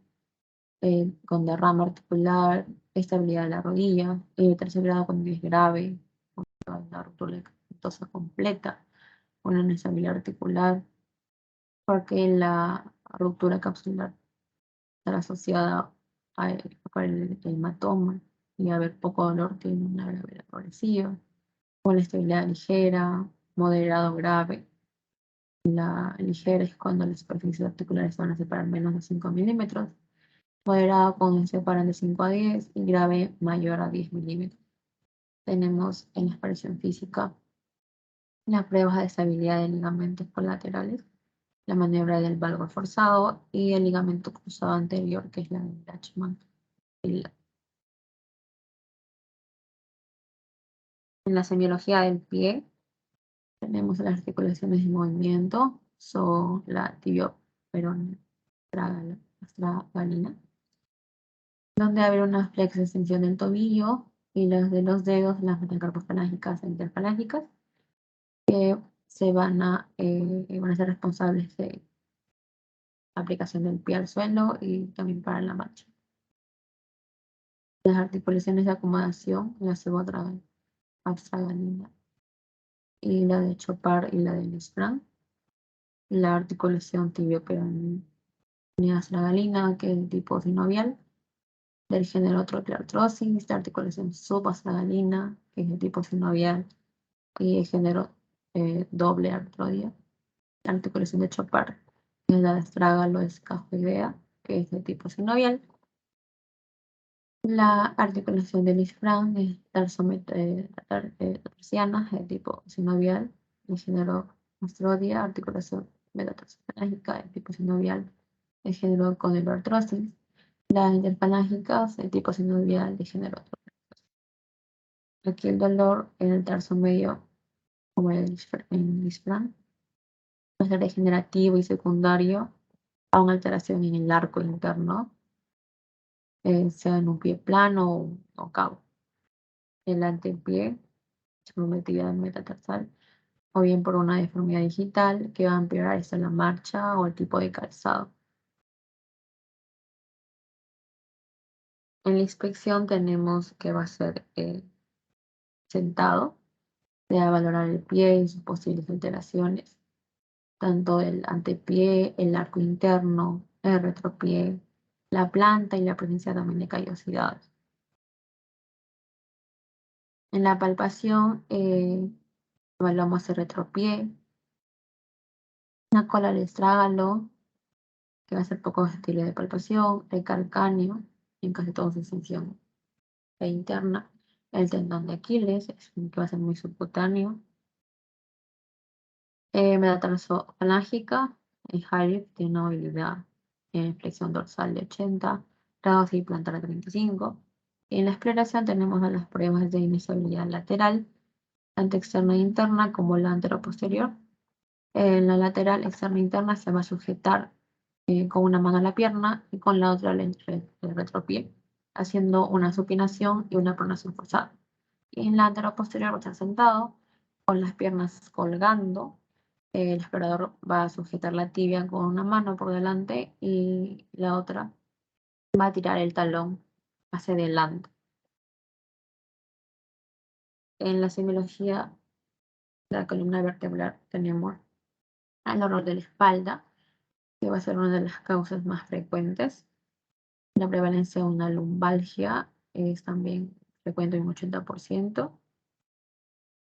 Speaker 3: con derrame articular, estabilidad de la rodilla. El tercer grado cuando es grave, una ruptura ligamentosa completa, una inestabilidad articular, porque la ruptura capsular estará asociada al hematoma y haber poco dolor tiene una gravedad progresiva, con estabilidad ligera, moderado grave. La ligera es cuando las superficies articulares van a separar menos de 5 milímetros, moderado cuando se separan de 5 a 10 y grave mayor a 10 milímetros. Tenemos en la expresión física las pruebas de estabilidad de ligamentos colaterales, la maniobra del valgo forzado y el ligamento cruzado anterior, que es la de Lachman. En la semiología del pie tenemos las articulaciones de movimiento, son la tibio-peroneal astragalina, donde habrá una flexo-extensión del tobillo y las de los dedos, las metacarpofalangicas e interfalángicas, que van a ser responsables de aplicación del pie al suelo y también para la marcha. Las articulaciones de acomodación, la astragalina y la de Chopard y la de Lisfranc. La articulación tibio-peroneal astragalina, que es de tipo sinovial, del género troquiartrosis, la articulación subastragalina, que es de tipo sinovial y de género doble artrodia. La articulación de Chopard, que es la de astrágalo escafoidea, que es de tipo sinovial. La articulación de Lisfranc es tarsiana, de tipo sinovial, de género astrodia, articulación metatarsofalágica, de tipo sinovial, de género condyloartrosis. Las interfalángicas, de tipo sinovial, de género artrosis. Aquí el dolor en el tarso medio, como en Lisfranc, puede ser degenerativo y secundario a una alteración en el arco interno, sea en un pie plano o cabo. El antepié, sometido metatarsal, o bien por una deformidad digital que va a empeorar esta la marcha o el tipo de calzado. En la inspección tenemos que va a ser sentado. Se va a valorar el pie y sus posibles alteraciones, tanto el antepié, el arco interno, el retropié, la planta y la presencia también de callosidades. En la palpación evaluamos el retropié, la cola del estrágalo, que va a ser poco susceptible de palpación, el calcáneo, en casi toda su extensión interna, el tendón de Aquiles, que va a ser muy subcutáneo, metatarsofalágica, el Harif tiene una movilidad en flexión dorsal de 80 grados y plantar de 35. Y en la exploración tenemos a las pruebas de inestabilidad lateral, tanto externa e interna como la anteroposterior. En la lateral externa e interna se va a sujetar con una mano a la pierna y con la otra el retropié, haciendo una supinación y una pronación forzada. Y en la anteroposterior va a estar sentado, con las piernas colgando. El explorador va a sujetar la tibia con una mano por delante y la otra va a tirar el talón hacia adelante. En la semiología de la columna vertebral tenemos el dolor de la espalda, que va a ser una de las causas más frecuentes. La prevalencia de una lumbalgia es también frecuente en un 80%.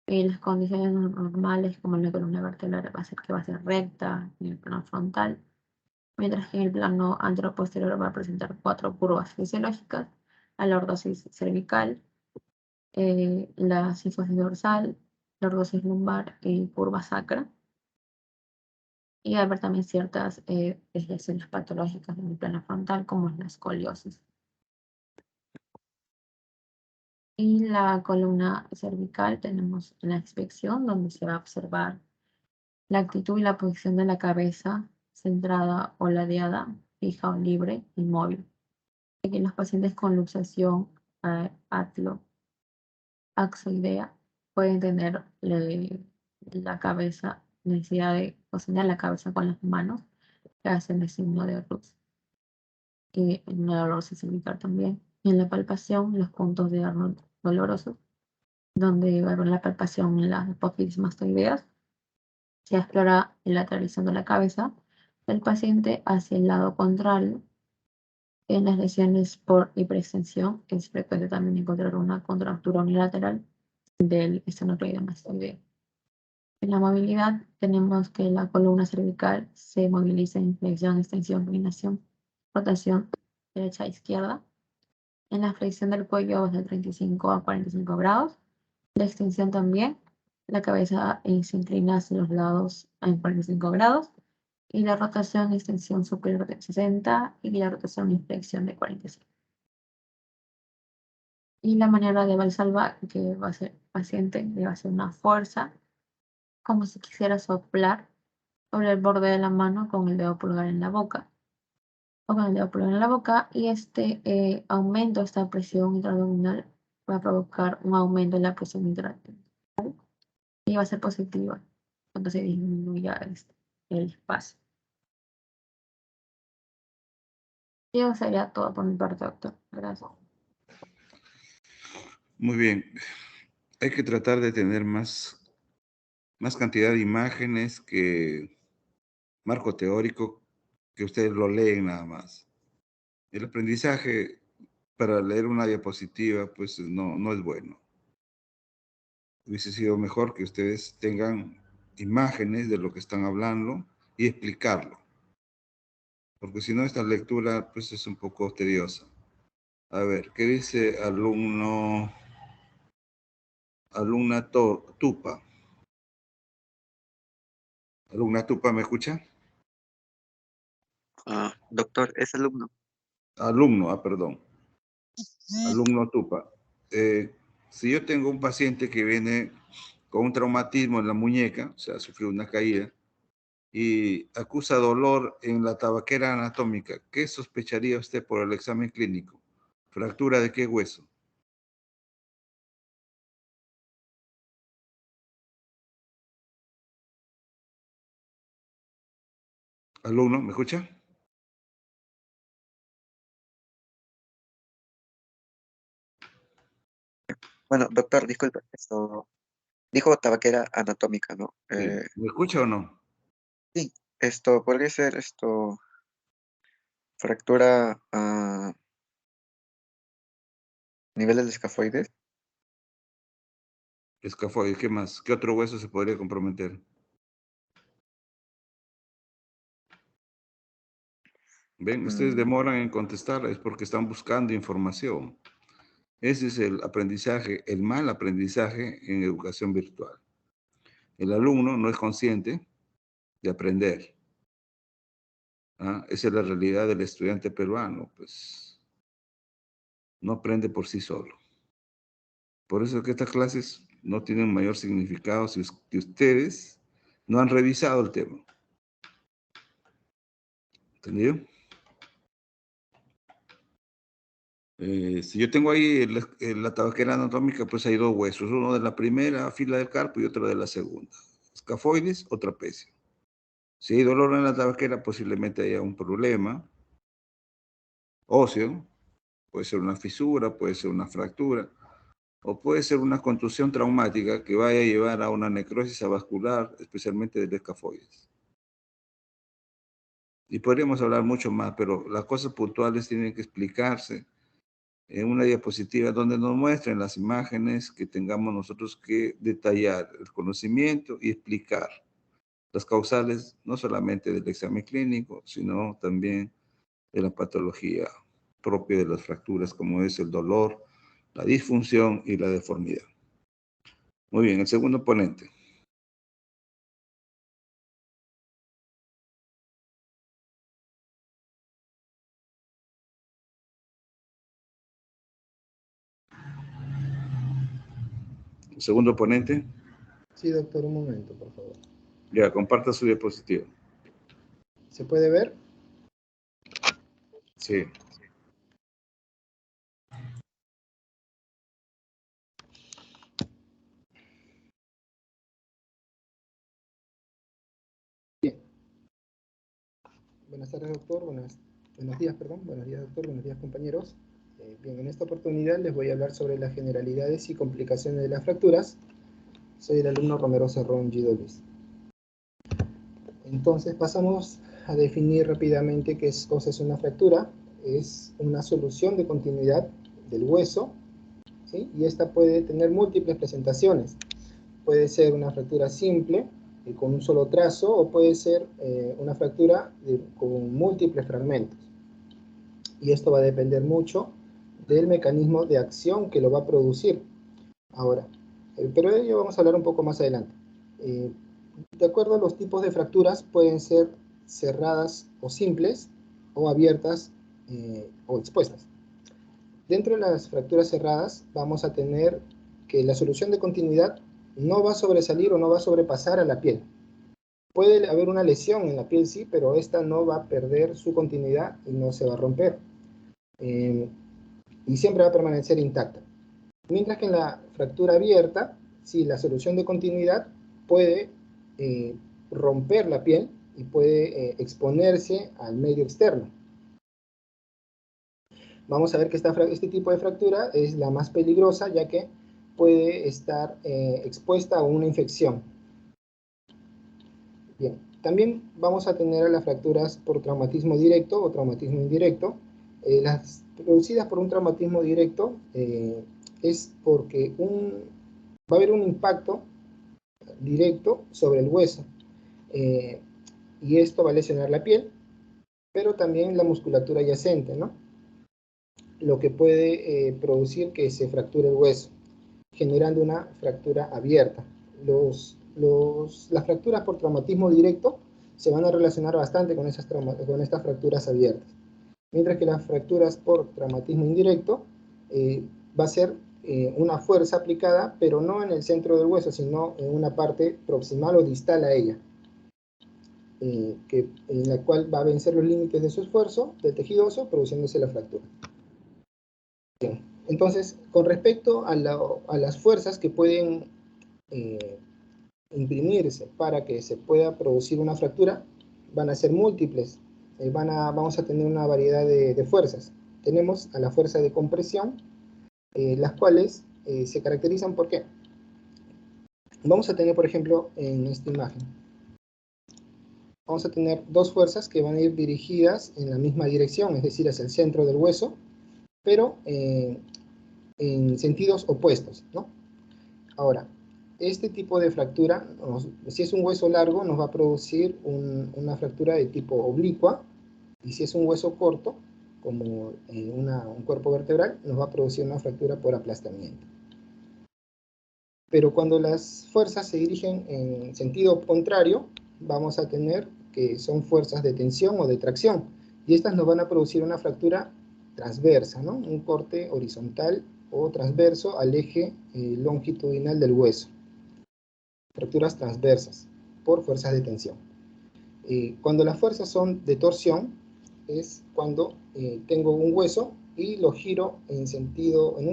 Speaker 3: Y las condiciones normales, como la columna vertebral, va a ser que va a ser recta en el plano frontal, mientras que en el plano anteroposterior va a presentar 4 curvas fisiológicas: la lordosis cervical, la sifosis dorsal, lordosis lumbar y curva sacra. Y va a haber también ciertas desviaciones patológicas en el plano frontal, como es la escoliosis. Y la columna cervical tenemos la inspección, donde se va a observar la actitud y la posición de la cabeza centrada o ladeada, fija o libre, inmóvil. Aquí en los pacientes con luxación atlo-axoidea pueden tener la cabeza, necesidad de sostener la cabeza con las manos, que hacen el signo de Rux. Y en el dolor cervical también. Y en la palpación, los puntos de Arnold dolorosos, donde va a haber la palpación en las apófisis mastoideas. Se explora lateralizando la cabeza del paciente hacia el lado contrario. En las lesiones por hiperextensión es frecuente también encontrar una contractura unilateral del esternocleido mastoideo. En la movilidad tenemos que la columna cervical se moviliza en flexión, extensión, inclinación, rotación derecha a izquierda. En la flexión del cuello va de 35 a 45 grados. La extensión también. La cabeza se inclina hacia los lados en 45 grados. Y la rotación y extensión superior de 60 y la rotación y flexión de 45. Y la maniobra de Valsalva, que va a ser paciente, le va a hacer una fuerza, como si quisiera soplar sobre el borde de la mano con el dedo pulgar en la boca. O con el dedo pulgar en la boca, y este aumento, esta presión intraabdominal, va a provocar un aumento en la presión intraabdominal. Y va a ser positiva cuando se disminuya el espacio. Y eso sería todo por mi parte, doctor. Gracias.
Speaker 1: Muy bien. Hay que tratar de tener más cantidad de imágenes que marco teórico, que ustedes lo leen nada más. El aprendizaje para leer una diapositiva, pues no es bueno. Hubiese sido mejor que ustedes tengan imágenes de lo que están hablando y explicarlo. Porque si no, esta lectura pues es un poco tediosa. A ver, ¿qué dice alumna Tupa? Alumna Tupa, ¿me escucha?
Speaker 4: Doctor, es alumno.
Speaker 1: Alumno, perdón. Alumno Tupa. Si yo tengo un paciente que viene con un traumatismo en la muñeca, o sea, sufrió una caída, y acusa dolor en la tabaquera anatómica, ¿qué sospecharía usted por el examen clínico? ¿Fractura de qué hueso? Alumno, ¿me escucha?
Speaker 4: Bueno, doctor, disculpe, dijo tabaquera anatómica, ¿no?
Speaker 1: Sí. ¿Me escucha o no?
Speaker 4: Sí, podría ser fractura a nivel del escafoides.
Speaker 1: Escafoide, ¿qué más? ¿Qué otro hueso se podría comprometer? ¿Ven? Ustedes
Speaker 4: Mm,
Speaker 1: demoran en contestar, es porque están buscando información. Ese es el aprendizaje, el mal aprendizaje en educación virtual. El alumno no es consciente de aprender. ¿Ah? Esa es la realidad del estudiante peruano, pues no aprende por sí solo. Por eso es que estas clases no tienen mayor significado si que ustedes no han revisado el tema. ¿Entendido? Si yo tengo ahí la tabaquera anatómica, pues hay dos huesos, uno de la primera fila del carpo y otro de la segunda. Escafoides o trapecio. Si hay dolor en la tabaquera, posiblemente haya un problema óseo, puede ser una fisura, puede ser una fractura, o puede ser una contusión traumática que vaya a llevar a una necrosis avascular, especialmente del escafoides. Y podríamos hablar mucho más, pero las cosas puntuales tienen que explicarse en una diapositiva donde nos muestren las imágenes que tengamos nosotros que detallar el conocimiento y explicar las causales, no solamente del examen clínico, sino también de la patología propia de las fracturas, como es el dolor, la disfunción y la deformidad. Muy bien, el segundo ponente. El segundo ponente,
Speaker 5: Sí, doctor, un momento, por favor.
Speaker 1: ya, comparta su diapositiva.
Speaker 5: ¿Se puede ver?
Speaker 1: Sí.
Speaker 5: Bien. Buenas tardes, doctor. Buenos días, perdón. Buenos días, doctor. Buenos días, compañeros. Bien, en esta oportunidad les voy a hablar sobre las generalidades y complicaciones de las fracturas. Soy el alumno Romero Cerrón Guido Luis. Entonces pasamos a definir rápidamente qué cosa es una fractura. Es una solución de continuidad del hueso, ¿sí? Y esta puede tener múltiples presentaciones. Puede ser una fractura simple, con un solo trazo, o puede ser una fractura con múltiples fragmentos. Y esto va a depender mucho del mecanismo de acción que lo va a producir. Ahora, pero de ello vamos a hablar un poco más adelante. De acuerdo a los tipos de fracturas, pueden ser cerradas o simples, o abiertas o expuestas. Dentro de las fracturas cerradas vamos a tener que la solución de continuidad no va a sobresalir o no va a sobrepasar a la piel. Puede haber una lesión en la piel, sí, pero esta no va a perder su continuidad y no se va a romper. Y siempre va a permanecer intacta. Mientras que en la fractura abierta, sí, la solución de continuidad puede romper la piel y puede exponerse al medio externo. Vamos a ver que este tipo de fractura es la más peligrosa, ya que puede estar expuesta a una infección. Bien, también vamos a tener a las fracturas por traumatismo directo o traumatismo indirecto. Las producidas por un traumatismo directo es porque va a haber un impacto directo sobre el hueso, y esto va a lesionar la piel, pero también la musculatura adyacente, ¿no? Lo que puede producir que se fracture el hueso, generando una fractura abierta. Las fracturas por traumatismo directo se van a relacionar bastante con estas fracturas abiertas, mientras que las fracturas por traumatismo indirecto va a ser una fuerza aplicada, pero no en el centro del hueso, sino en una parte proximal o distal a ella, en la cual va a vencer los límites de su esfuerzo del tejido óseo, produciéndose la fractura. Bien. Entonces, con respecto a las fuerzas que pueden imprimirse para que se pueda producir una fractura, van a ser múltiples. Vamos a tener una variedad de fuerzas. Tenemos a la fuerza de compresión, las cuales se caracterizan ¿por qué? Vamos a tener, por ejemplo, en esta imagen, vamos a tener dos fuerzas que van a ir dirigidas en la misma dirección, es decir, hacia el centro del hueso, pero en sentidos opuestos, ¿no? Ahora, este tipo de fractura, si es un hueso largo, nos va a producir una fractura de tipo oblicua, y si es un hueso corto, como un cuerpo vertebral, nos va a producir una fractura por aplastamiento. Pero cuando las fuerzas se dirigen en sentido contrario, vamos a tener que son fuerzas de tensión o de tracción, y estas nos van a producir una fractura transversa, ¿no? Un corte horizontal o transverso al eje longitudinal del hueso. Fracturas transversas por fuerzas de tensión. Cuando las fuerzas son de torsión, es cuando tengo un hueso y lo giro en un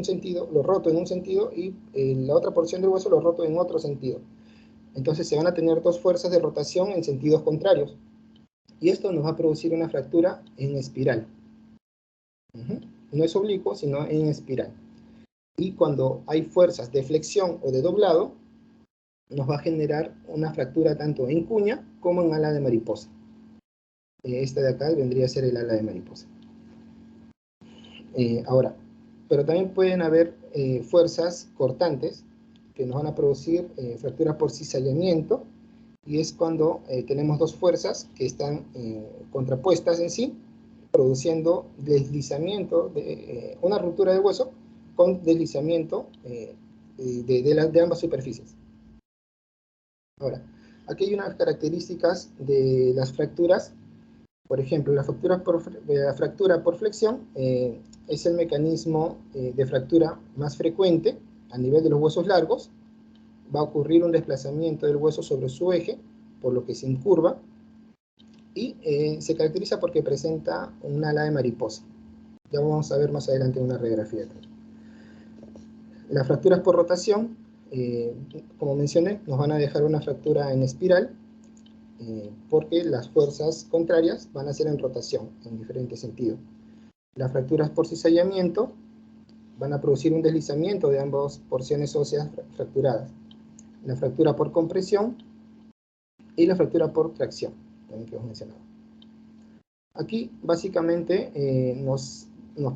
Speaker 5: sentido, lo roto en un sentido y la otra porción del hueso lo roto en otro sentido. Entonces se van a tener dos fuerzas de rotación en sentidos contrarios. Y esto nos va a producir una fractura en espiral. No es oblicuo, sino en espiral. Y cuando hay fuerzas de flexión o de doblado, nos va a generar una fractura tanto en cuña como en ala de mariposa. Esta de acá vendría a ser el ala de mariposa. Ahora, pero también pueden haber fuerzas cortantes que nos van a producir fracturas por cizallamiento, y es cuando tenemos dos fuerzas que están contrapuestas en sí, produciendo deslizamiento, una ruptura del hueso con deslizamiento de ambas superficies. Ahora, aquí hay unas características de las fracturas. Por ejemplo, la fractura por flexión es el mecanismo de fractura más frecuente a nivel de los huesos largos. Va a ocurrir un desplazamiento del hueso sobre su eje, por lo que se incurva, y se caracteriza porque presenta un ala de mariposa. Ya vamos a ver más adelante una radiografía. Las fracturas por rotación, como mencioné, nos van a dejar una fractura en espiral, porque las fuerzas contrarias van a ser en rotación, en diferentes sentidos. Las fracturas por cizallamiento van a producir un deslizamiento de ambas porciones óseas fracturadas. La fractura por compresión y la fractura por tracción, también que hemos mencionado. Aquí, básicamente, nos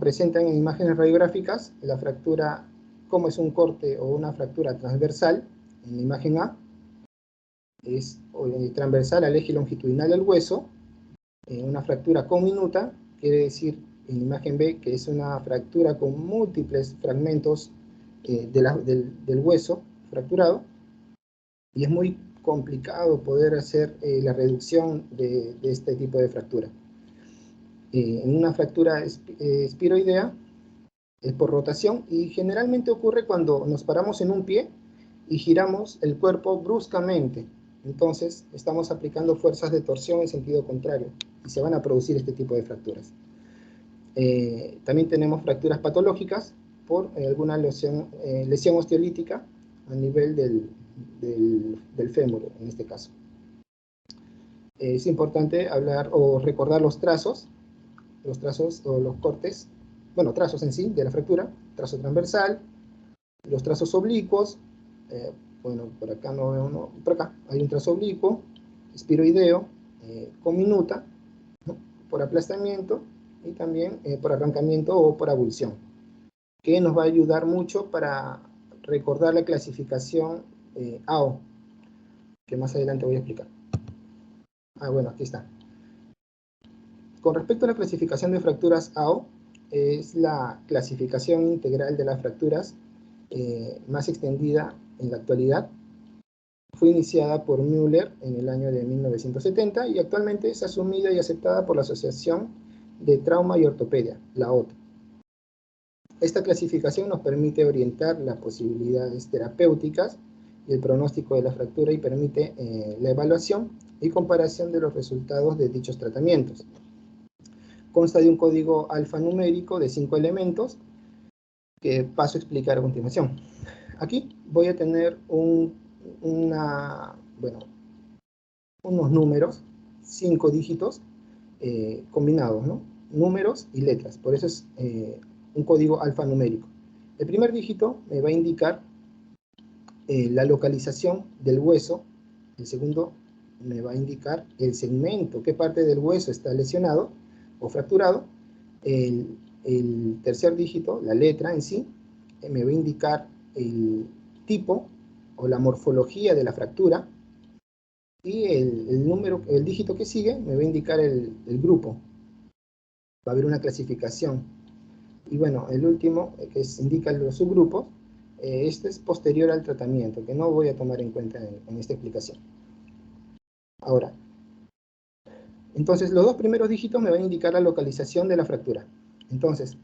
Speaker 5: presentan en imágenes radiográficas la fractura, como es un corte o una fractura transversal, en la imagen A, es transversal al eje longitudinal del hueso. Una fractura comminuta quiere decir en imagen B que es una fractura con múltiples fragmentos del hueso fracturado, y es muy complicado poder hacer la reducción de este tipo de fractura. En una fractura espiroidea es por rotación, y generalmente ocurre cuando nos paramos en un pie y giramos el cuerpo bruscamente. Entonces estamos aplicando fuerzas de torsión en sentido contrario, y se van a producir este tipo de fracturas. También tenemos fracturas patológicas por alguna lesión osteolítica a nivel del fémur, en este caso. Es importante hablar o recordar los trazos o los cortes, bueno, trazos en sí de la fractura: trazo transversal, los trazos oblicuos. Bueno, por acá no veo uno, por acá hay un trazo oblicuo, espiroideo, comminuta, ¿no?, por aplastamiento, y también por arrancamiento o por abulsión, que nos va a ayudar mucho para recordar la clasificación AO, que más adelante voy a explicar. Bueno, aquí está. Con respecto a la clasificación de fracturas AO, es la clasificación integral de las fracturas más extendida en la actualidad. Fue iniciada por Müller en el año de 1970 y actualmente es asumida y aceptada por la Asociación de Trauma y Ortopedia, la OTA. Esta clasificación nos permite orientar las posibilidades terapéuticas y el pronóstico de la fractura, y permite la evaluación y comparación de los resultados de dichos tratamientos. Consta de un código alfanumérico de 5 elementos que paso a explicar a continuación. Aquí voy a tener unos números, 5 dígitos combinados, ¿no? Números y letras, por eso es un código alfanumérico. El primer dígito me va a indicar la localización del hueso. El segundo me va a indicar el segmento, qué parte del hueso está lesionado o fracturado. El tercer dígito, la letra en sí, me va a indicar el tipo o la morfología de la fractura. Y el dígito que sigue me va a indicar el grupo. Va a haber una clasificación. Y bueno, el último, que indica los subgrupos, este es posterior al tratamiento, que no voy a tomar en cuenta en esta explicación. Ahora, entonces los dos primeros dígitos me van a indicar la localización de la fractura. Entonces,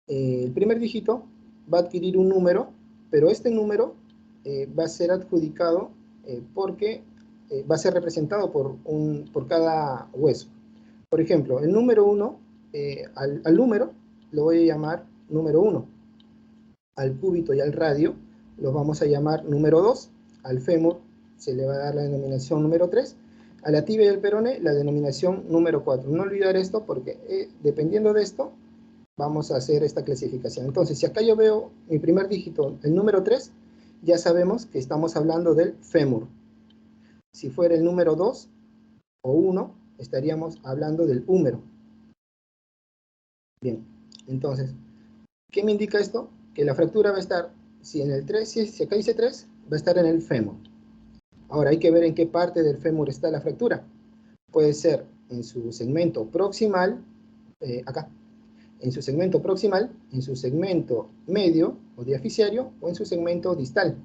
Speaker 5: el primer dígito va a adquirir un número, pero este número va a ser adjudicado porque va a ser representado por cada hueso. Por ejemplo, el número 1, al número lo voy a llamar número 1. Al cúbito y al radio los vamos a llamar número 2. Al fémur se le va a dar la denominación número 3. A la tibia y al peroné la denominación número 4. No olvidar esto porque dependiendo de esto vamos a hacer esta clasificación. Entonces, si acá yo veo mi primer dígito, el número 3, ya sabemos que estamos hablando del fémur. Si fuera el número 2 o 1, estaríamos hablando del húmero. Bien, entonces, ¿qué me indica esto? Que la fractura va a estar, si en el 3, si acá dice 3, va a estar en el fémur. Ahora hay que ver en qué parte del fémur está la fractura. Puede ser en su segmento proximal, acá, en su segmento proximal, en su segmento medio o diaficiario o en su segmento distal.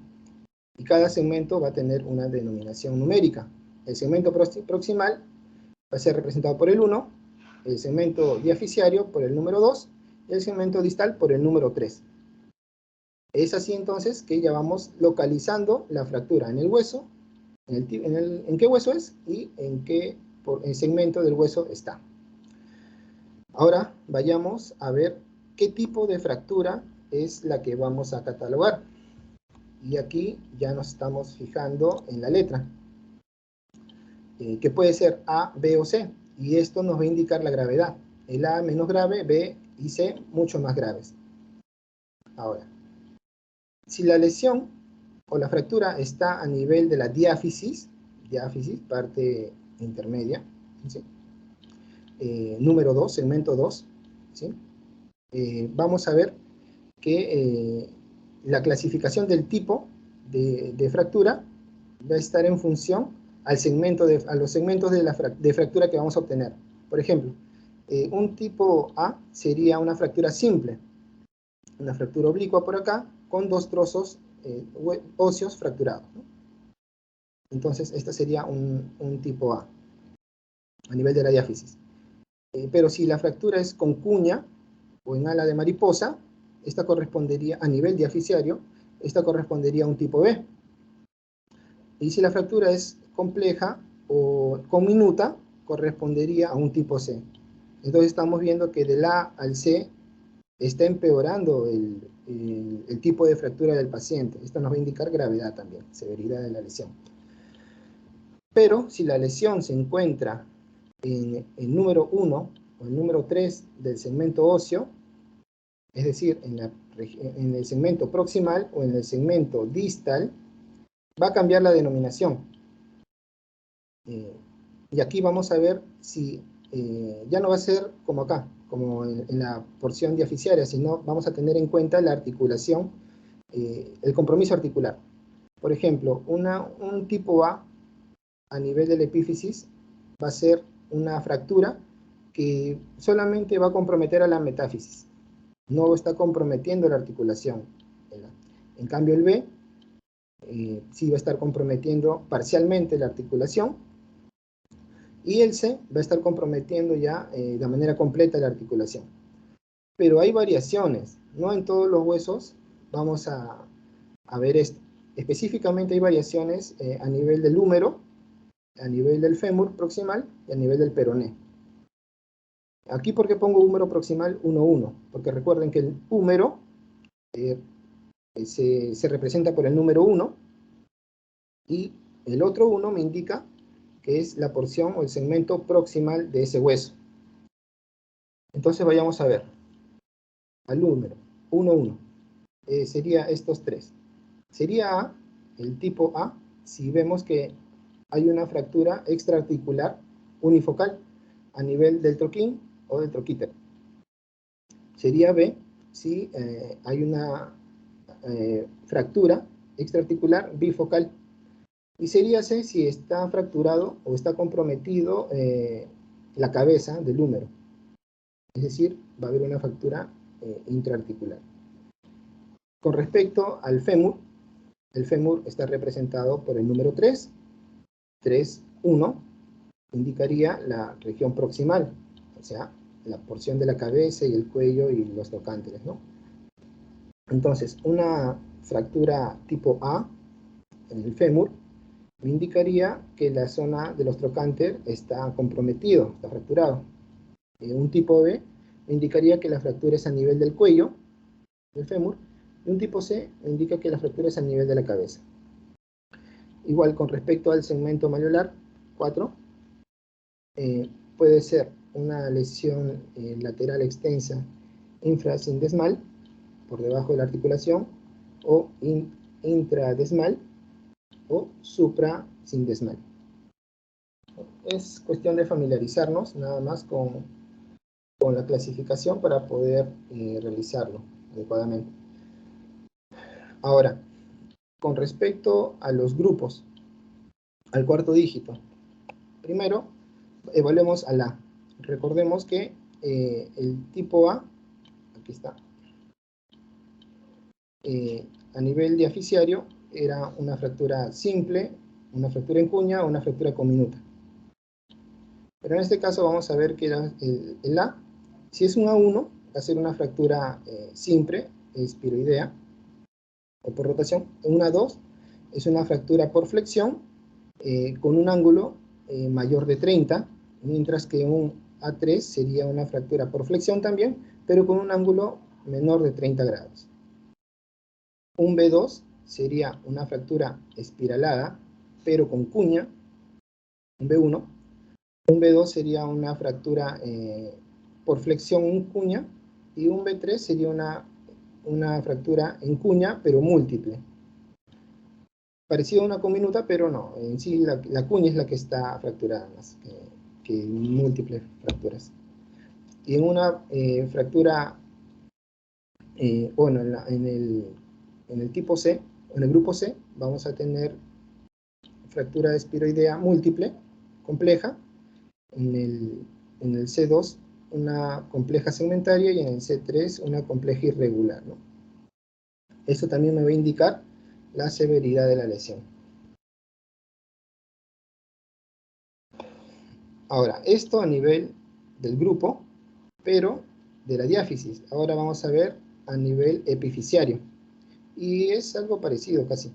Speaker 5: Y cada segmento va a tener una denominación numérica. El segmento proximal va a ser representado por el 1, el segmento diaficiario por el número 2 y el segmento distal por el número 3. Es así entonces que ya vamos localizando la fractura en el hueso, en qué hueso es y en qué segmento del hueso está. Ahora vayamos a ver qué tipo de fractura es la que vamos a catalogar. Y aquí ya nos estamos fijando en la letra, que puede ser A, B o C. Y esto nos va a indicar la gravedad. El A menos grave, B y C mucho más graves. Ahora, si la lesión o la fractura está a nivel de la diáfisis, parte intermedia, ¿sí? Número 2, segmento 2, ¿sí? Vamos a ver que la clasificación del tipo de fractura va a estar en función a los segmentos de fractura que vamos a obtener. Por ejemplo, un tipo A sería una fractura simple, una fractura oblicua por acá, con dos trozos óseos fracturados, ¿no? Entonces, este sería un tipo A nivel de la diáfisis. Pero si la fractura es con cuña o en ala de mariposa, esta correspondería a nivel diaficiario, esta correspondería a un tipo B. Y si la fractura es compleja o comminuta, correspondería a un tipo C. Entonces estamos viendo que del A al C está empeorando el tipo de fractura del paciente. Esto nos va a indicar gravedad también, severidad de la lesión. Pero si la lesión se encuentra en el número 1 o el número 3 del segmento óseo, es decir, en el segmento proximal o en el segmento distal, va a cambiar la denominación. Y aquí vamos a ver si ya no va a ser como acá, como en la porción diaficiaria, sino vamos a tener en cuenta la articulación, el compromiso articular. Por ejemplo, un tipo A nivel de la epífisis va a ser una fractura que solamente va a comprometer a la metáfisis, no está comprometiendo la articulación. En cambio el B sí va a estar comprometiendo parcialmente la articulación, y el C va a estar comprometiendo ya de manera completa la articulación. Pero hay variaciones, no en todos los huesos vamos a ver esto. Específicamente hay variaciones a nivel del húmero, a nivel del fémur proximal y a nivel del peroné. Aquí, ¿por qué pongo húmero proximal 1-1? Porque recuerden que el húmero se representa por el número 1 y el otro 1 me indica que es la porción o el segmento proximal de ese hueso. Entonces vayamos a ver al húmero 1-1. sería estos tres. Sería A, el tipo A, si vemos que hay una fractura extraarticular unifocal a nivel del troquín o del troquíter. Sería B, si hay una fractura extraarticular bifocal. Y sería C, si está fracturado o está comprometido la cabeza del húmero. Es decir, va a haber una fractura intraarticular. Con respecto al fémur, el fémur está representado por el número 3, 3, 1, indicaría la región proximal, o sea, la porción de la cabeza y el cuello y los trocánteres, ¿no? Entonces, una fractura tipo A en el fémur me indicaría que la zona de los trocánter está comprometido, está fracturado. Un tipo B me indicaría que la fractura es a nivel del cuello, del fémur, y un tipo C me indica que la fractura es a nivel de la cabeza. Igual con respecto al segmento malular 4, puede ser una lesión lateral extensa infrasindesmal, por debajo de la articulación, o intradesmal, o suprasindesmal. Es cuestión de familiarizarnos nada más con la clasificación para poder realizarlo adecuadamente. Ahora, con respecto a los grupos, al cuarto dígito, primero evaluemos al A. Recordemos que el tipo A, aquí está, a nivel diaficiario era una fractura simple, una fractura en cuña o una fractura comminuta. Pero en este caso vamos a ver que el A, si es un A1, va a ser una fractura simple, espiroidea, o por rotación. En una 2 es una fractura por flexión con un ángulo mayor de 30, mientras que un A3 sería una fractura por flexión también, pero con un ángulo menor de 30 grados. Un B2 sería una fractura espiralada, pero con cuña, un B1. Un B2 sería una fractura por flexión en cuña, y un B3 sería una fractura en cuña, pero múltiple. Parecido a una comminuta, pero no. En sí, la cuña es la que está fracturada más que múltiples fracturas. Y en una fractura, bueno, en el tipo C, en el grupo C, vamos a tener fractura espiroidea múltiple, compleja. En el C2, una compleja segmentaria, y en el C3, una compleja irregular, ¿no? Esto también me va a indicar la severidad de la lesión. Ahora, esto a nivel del grupo, pero de la diáfisis. Ahora vamos a ver a nivel epifisiario. Y es algo parecido casi.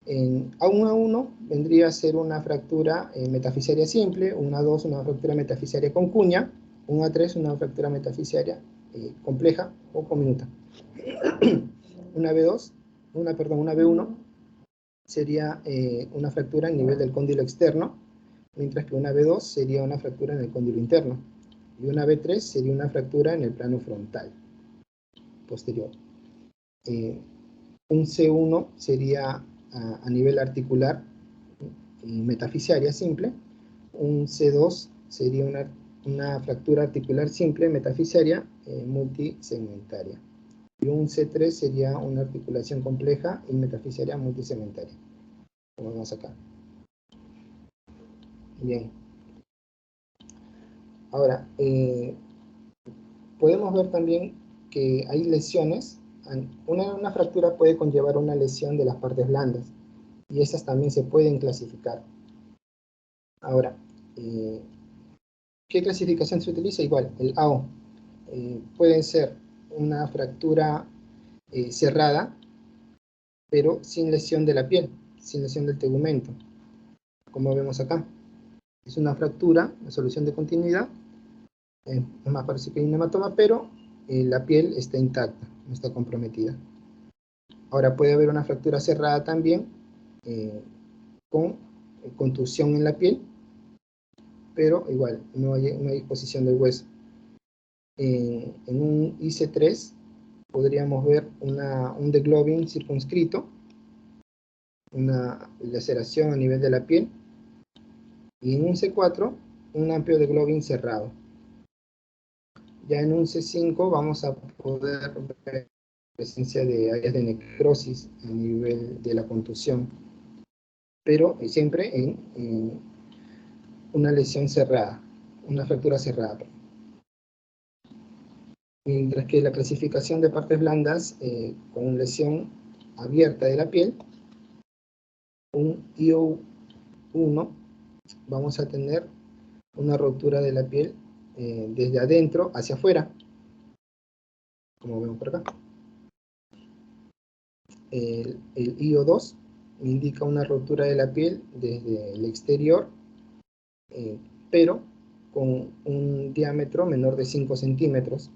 Speaker 5: En A1 vendría a ser una fractura metafisiaria simple, un A2 una fractura metafisiaria con cuña, un A3 una fractura metafisiaria compleja o comminuta. Una B1 sería una fractura a nivel del cóndilo externo, mientras que una B2 sería una fractura en el cóndilo interno, y una B3 sería una fractura en el plano frontal posterior. Un C1 sería a nivel articular metafisiaria simple, un C2 sería una fractura articular simple metafisiaria multisegmentaria, y un C3 sería una articulación compleja y metafisiaria multisegmentaria, como vemos acá. Bien. Ahora, podemos ver también que hay lesiones. Una fractura puede conllevar una lesión de las partes blandas, y esas también se pueden clasificar. Ahora, ¿qué clasificación se utiliza? Igual, el AO. Pueden ser una fractura cerrada, pero sin lesión de la piel, sin lesión del tegumento, como vemos acá. Es una fractura, una solución de continuidad, es más parece que hay un hematoma, pero la piel está intacta, no está comprometida. Ahora puede haber una fractura cerrada también, con contusión en la piel, pero igual no hay exposición del hueso. En un IC3 podríamos ver un degloving circunscrito, una laceración a nivel de la piel, y en un C4 un amplio degloving cerrado. Ya en un C5 vamos a poder ver presencia de áreas de necrosis a nivel de la contusión, pero siempre en una lesión cerrada, una fractura cerrada. Mientras que la clasificación de partes blandas con lesión abierta de la piel, un IO1, vamos a tener una rotura de la piel desde adentro hacia afuera, como vemos por acá. El IO2 indica una rotura de la piel desde el exterior, pero con un diámetro menor de 5 centímetros.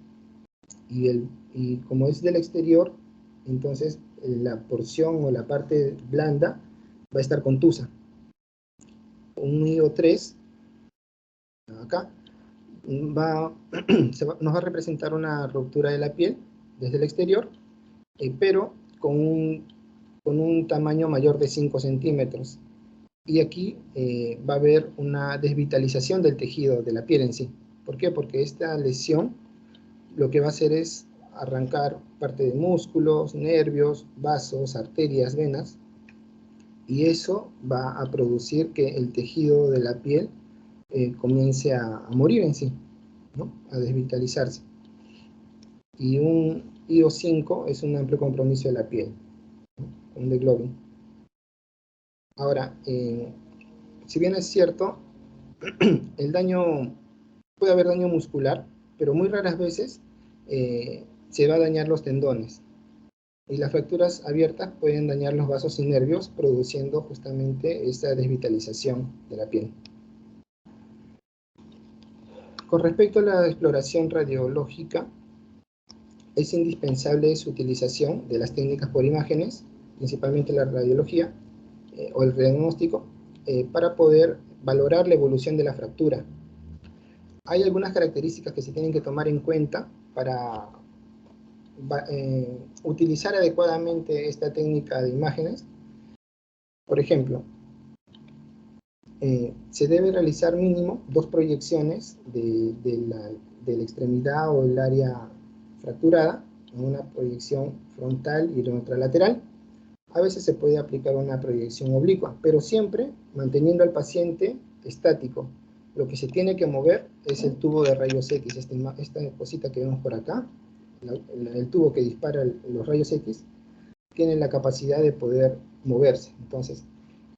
Speaker 5: Y como es del exterior, entonces la porción o la parte blanda va a estar contusa. Un IO3, acá, nos va a representar una ruptura de la piel desde el exterior, pero con un tamaño mayor de 5 centímetros. Y aquí va a haber una desvitalización del tejido de la piel en sí. ¿Por qué? Porque esta lesión lo que va a hacer es arrancar parte de músculos, nervios, vasos, arterias, venas, y eso va a producir que el tejido de la piel comience a morir en sí, ¿no? A desvitalizarse. Y un IO5 es un amplio compromiso de la piel, ¿no? Un degloving. Ahora, si bien es cierto, puede haber daño muscular, pero muy raras veces se va a dañar los tendones. Y las fracturas abiertas pueden dañar los vasos y nervios, produciendo justamente esta desvitalización de la piel. Con respecto a la exploración radiológica, es indispensable su utilización de las técnicas por imágenes, principalmente la radiología o el diagnóstico, para poder valorar la evolución de la fractura. Hay algunas características que se tienen que tomar en cuenta para utilizar adecuadamente esta técnica de imágenes. Por ejemplo, se debe realizar mínimo 2 proyecciones de la extremidad o el área fracturada, una proyección frontal y otra lateral. A veces se puede aplicar una proyección oblicua, pero siempre manteniendo al paciente estático. Lo que se tiene que mover es el tubo de rayos X, esta cosita que vemos por acá, el tubo que dispara los rayos X, tiene la capacidad de poder moverse. Entonces,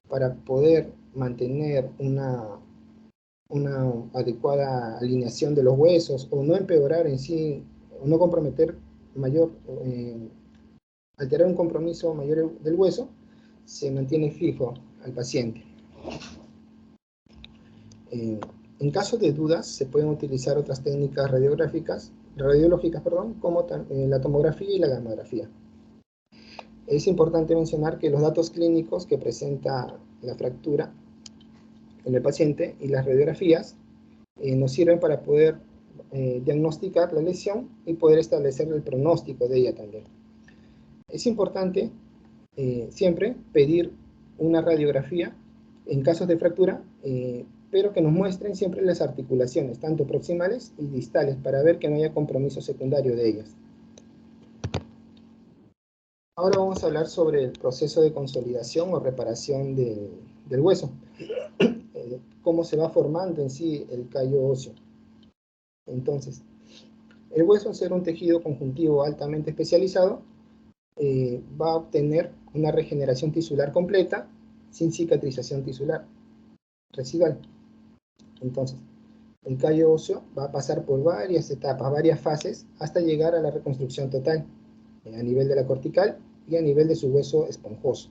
Speaker 5: para poder mantener una adecuada alineación de los huesos, o no empeorar en sí, o no comprometer alterar un compromiso mayor del hueso, se mantiene fijo al paciente. En caso de dudas, se pueden utilizar otras técnicas radiológicas, como la tomografía y la gamografía. Es importante mencionar que los datos clínicos que presenta la fractura en el paciente y las radiografías nos sirven para poder diagnosticar la lesión y poder establecer el pronóstico de ella también. Es importante siempre pedir una radiografía en casos de fractura, pero que nos muestren siempre las articulaciones, tanto proximales y distales, para ver que no haya compromiso secundario de ellas. Ahora vamos a hablar sobre el proceso de consolidación o reparación del hueso, cómo se va formando en sí el callo óseo. Entonces, el hueso, al ser un tejido conjuntivo altamente especializado, va a obtener una regeneración tisular completa sin cicatrización tisular residual. Entonces, el callo óseo va a pasar por varias etapas, varias fases, hasta llegar a la reconstrucción total, a nivel de la cortical y a nivel de su hueso esponjoso.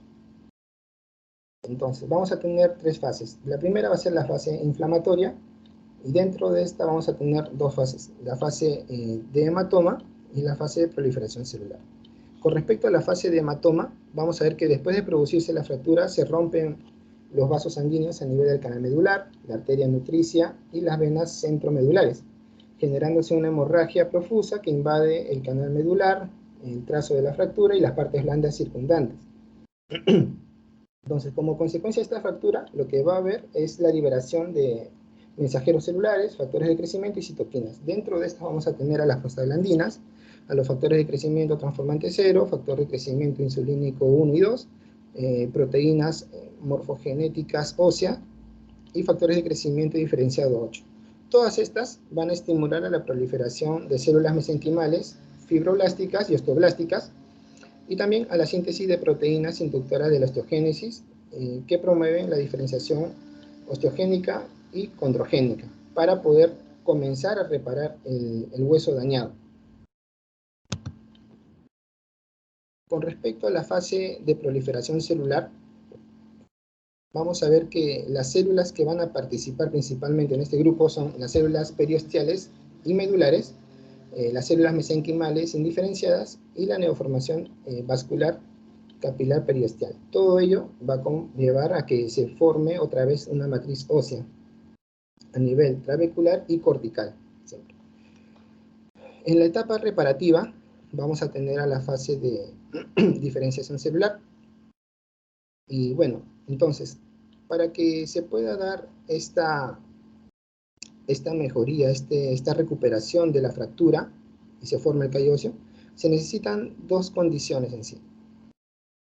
Speaker 5: Entonces, vamos a tener 3 fases. La primera va a ser la fase inflamatoria, y dentro de esta vamos a tener 2 fases, la fase de hematoma y la fase de proliferación celular. Con respecto a la fase de hematoma, vamos a ver que después de producirse la fractura se rompen los vasos sanguíneos a nivel del canal medular, la arteria nutricia y las venas centromedulares, generándose una hemorragia profusa que invade el canal medular, el trazo de la fractura y las partes blandas circundantes. Entonces, como consecuencia de esta fractura, lo que va a haber es la liberación de mensajeros celulares, factores de crecimiento y citoquinas. Dentro de estas vamos a tener a las prostaglandinas, a los factores de crecimiento transformante 0, factor de crecimiento insulínico 1 y 2, proteínas morfogenéticas óseas y factores de crecimiento diferenciado 8. Todas estas van a estimular a la proliferación de células mesenquimales, fibroblásticas y osteoblásticas, y también a la síntesis de proteínas inductoras de la osteogénesis, que promueven la diferenciación osteogénica y condrogénica, para poder comenzar a reparar el hueso dañado. Con respecto a la fase de proliferación celular, vamos a ver que las células que van a participar principalmente en este grupo son las células periosteales y medulares, las células mesenquimales indiferenciadas y la neoformación vascular capilar periosteal. Todo ello va a llevar a que se forme otra vez una matriz ósea a nivel trabecular y cortical. Siempre. En la etapa reparativa vamos a tener a la fase de diferenciación celular. Y bueno, entonces, para que se pueda dar esta mejoría, esta recuperación de la fractura y se forme el callo óseo, se necesitan dos condiciones en sí.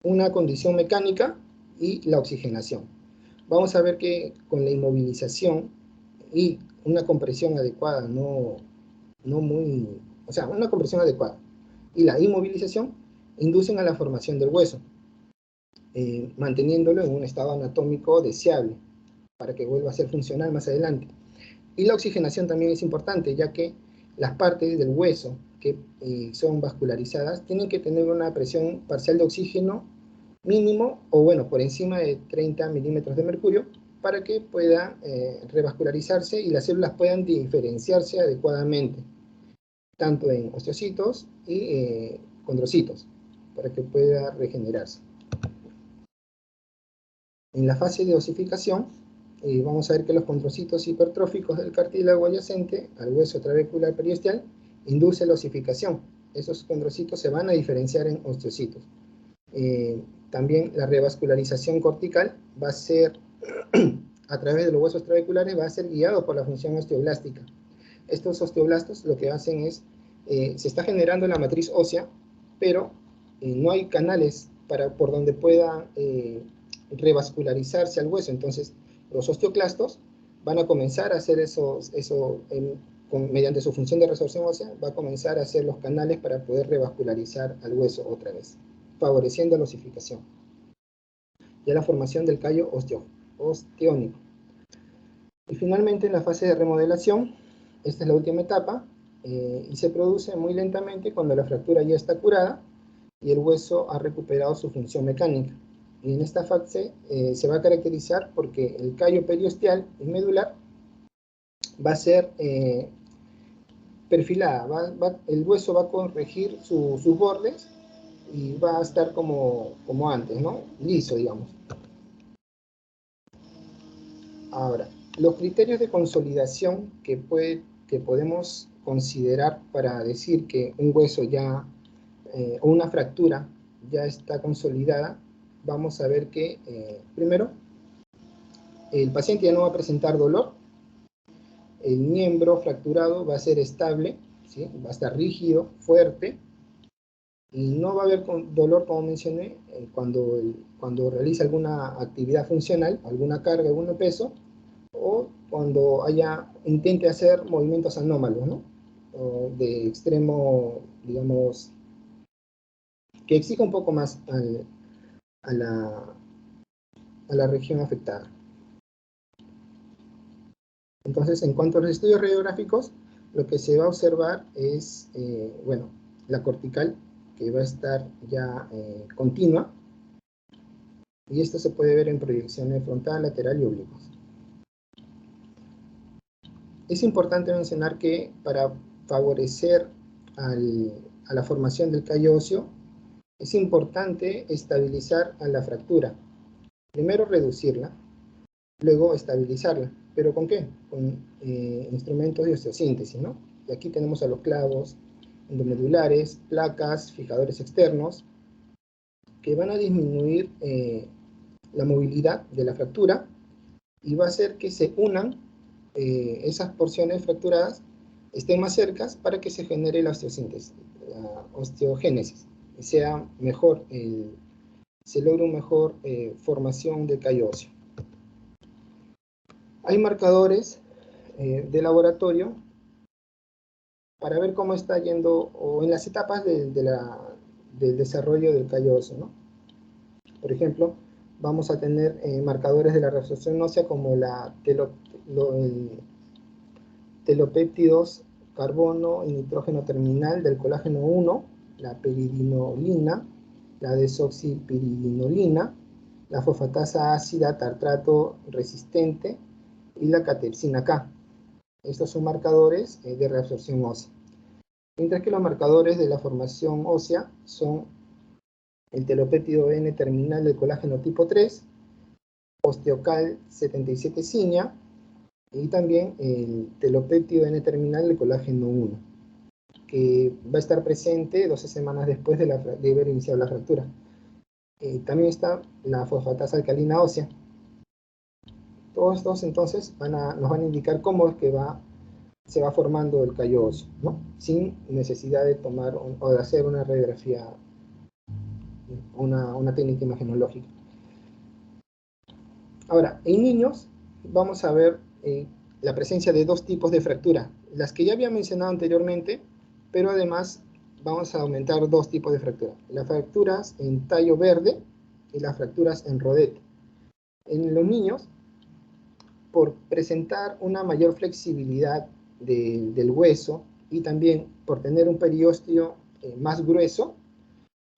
Speaker 5: Una condición mecánica y la oxigenación. Vamos a ver que con la inmovilización y una compresión adecuada, una compresión adecuada y la inmovilización inducen a la formación del hueso, manteniéndolo en un estado anatómico deseable para que vuelva a ser funcional más adelante. Y la oxigenación también es importante, ya que las partes del hueso que son vascularizadas tienen que tener una presión parcial de oxígeno mínimo, o bueno, por encima de 30 milímetros de mercurio, para que pueda revascularizarse y las células puedan diferenciarse adecuadamente, tanto en osteocitos y condrocitos, para que pueda regenerarse. En la fase de osificación, vamos a ver que los condrocitos hipertróficos del cartílago adyacente al hueso trabecular periosteal induce la osificación. Esos condrocitos se van a diferenciar en osteocitos. También la revascularización cortical va a ser, a través de los huesos trabeculares, va a ser guiado por la función osteoblástica. Estos osteoblastos lo que hacen es, se está generando la matriz ósea, pero no hay canales por donde pueda revascularizarse al hueso. Entonces, los osteoclastos van a comenzar a hacer mediante su función de resorción ósea, va a comenzar a hacer los canales para poder revascularizar al hueso otra vez, favoreciendo la osificación y a la formación del callo osteónico. Y finalmente, en la fase de remodelación, esta es la última etapa, y se produce muy lentamente cuando la fractura ya está curada y el hueso ha recuperado su función mecánica. Y en esta fase se va a caracterizar porque el callo periosteal y medular va a ser perfilada, el hueso va a corregir sus bordes y va a estar como antes, ¿no? Liso, digamos. Ahora, los criterios de consolidación que podemos considerar para decir que un hueso ya, o una fractura ya está consolidada, vamos a ver que, primero, el paciente ya no va a presentar dolor, el miembro fracturado va a ser estable, ¿sí? Va a estar rígido, fuerte, y no va a haber dolor, como mencioné, cuando realiza alguna actividad funcional, alguna carga, algún peso, o cuando intente hacer movimientos anómalos, ¿no? O de extremo, digamos, que exija un poco más a la región afectada. Entonces, en cuanto a los estudios radiográficos, lo que se va a observar es, bueno, la cortical, que va a estar ya continua, y esto se puede ver en proyecciones frontal, lateral y oblicuas. Es importante mencionar que para favorecer a la formación del callo óseo, es importante estabilizar a la fractura. Primero reducirla, luego estabilizarla. ¿Pero con qué? Con instrumentos de osteosíntesis, ¿no? Y aquí tenemos a los clavos, endomedulares, placas, fijadores externos, que van a disminuir la movilidad de la fractura y va a hacer que se unan esas porciones fracturadas, estén más cercas para que se genere la osteosíntesis, la osteogénesis, y sea mejor, se logre una mejor formación del callo óseo. Hay marcadores de laboratorio para ver cómo está yendo, o en las etapas del desarrollo del callo óseo, ¿no? Por ejemplo, vamos a tener marcadores de la reabsorción ósea como el telopéptidos carbono y nitrógeno terminal del colágeno 1, la piridinolina, la desoxipiridinolina, la fosfatasa ácida tartrato resistente y la catepsina K. Estos son marcadores de reabsorción ósea. Mientras que los marcadores de la formación ósea son el telopéptido N terminal del colágeno tipo 3, osteocal 77 ciña, y también el telopéptido N terminal del colágeno 1, que va a estar presente 12 semanas después de haber iniciado la fractura. También está la fosfatasa alcalina ósea. Todos estos entonces nos van a indicar cómo es que se va formando el callo óseo, ¿no? Sin necesidad de tomar o de hacer una radiografía, una técnica imagenológica. Ahora, en niños vamos a ver la presencia de dos tipos de fractura, las que ya había mencionado anteriormente, pero además vamos a aumentar dos tipos de fractura: las fracturas en tallo verde y las fracturas en rodete. En los niños, por presentar una mayor flexibilidad del hueso y también por tener un periósteo más grueso,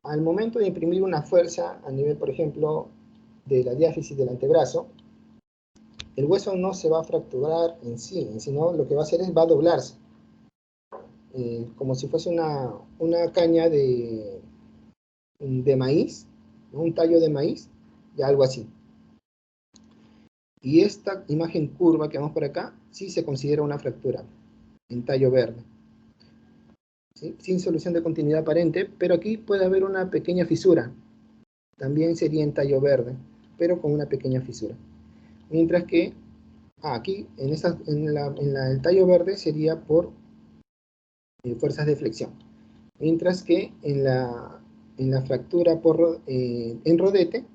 Speaker 5: al momento de imprimir una fuerza a nivel, por ejemplo, de la diáfisis del antebrazo, el hueso no se va a fracturar en sí, sino lo que va a hacer es va a doblarse, como si fuese una caña de maíz, ¿no? Un tallo de maíz, y algo así. Y esta imagen curva que vemos por acá, sí se considera una fractura en tallo verde, ¿sí? Sin solución de continuidad aparente, pero aquí puede haber una pequeña fisura. También sería en tallo verde, pero con una pequeña fisura. Mientras que aquí, en el tallo verde, sería por fuerzas de flexión. Mientras que en la fractura en rodete,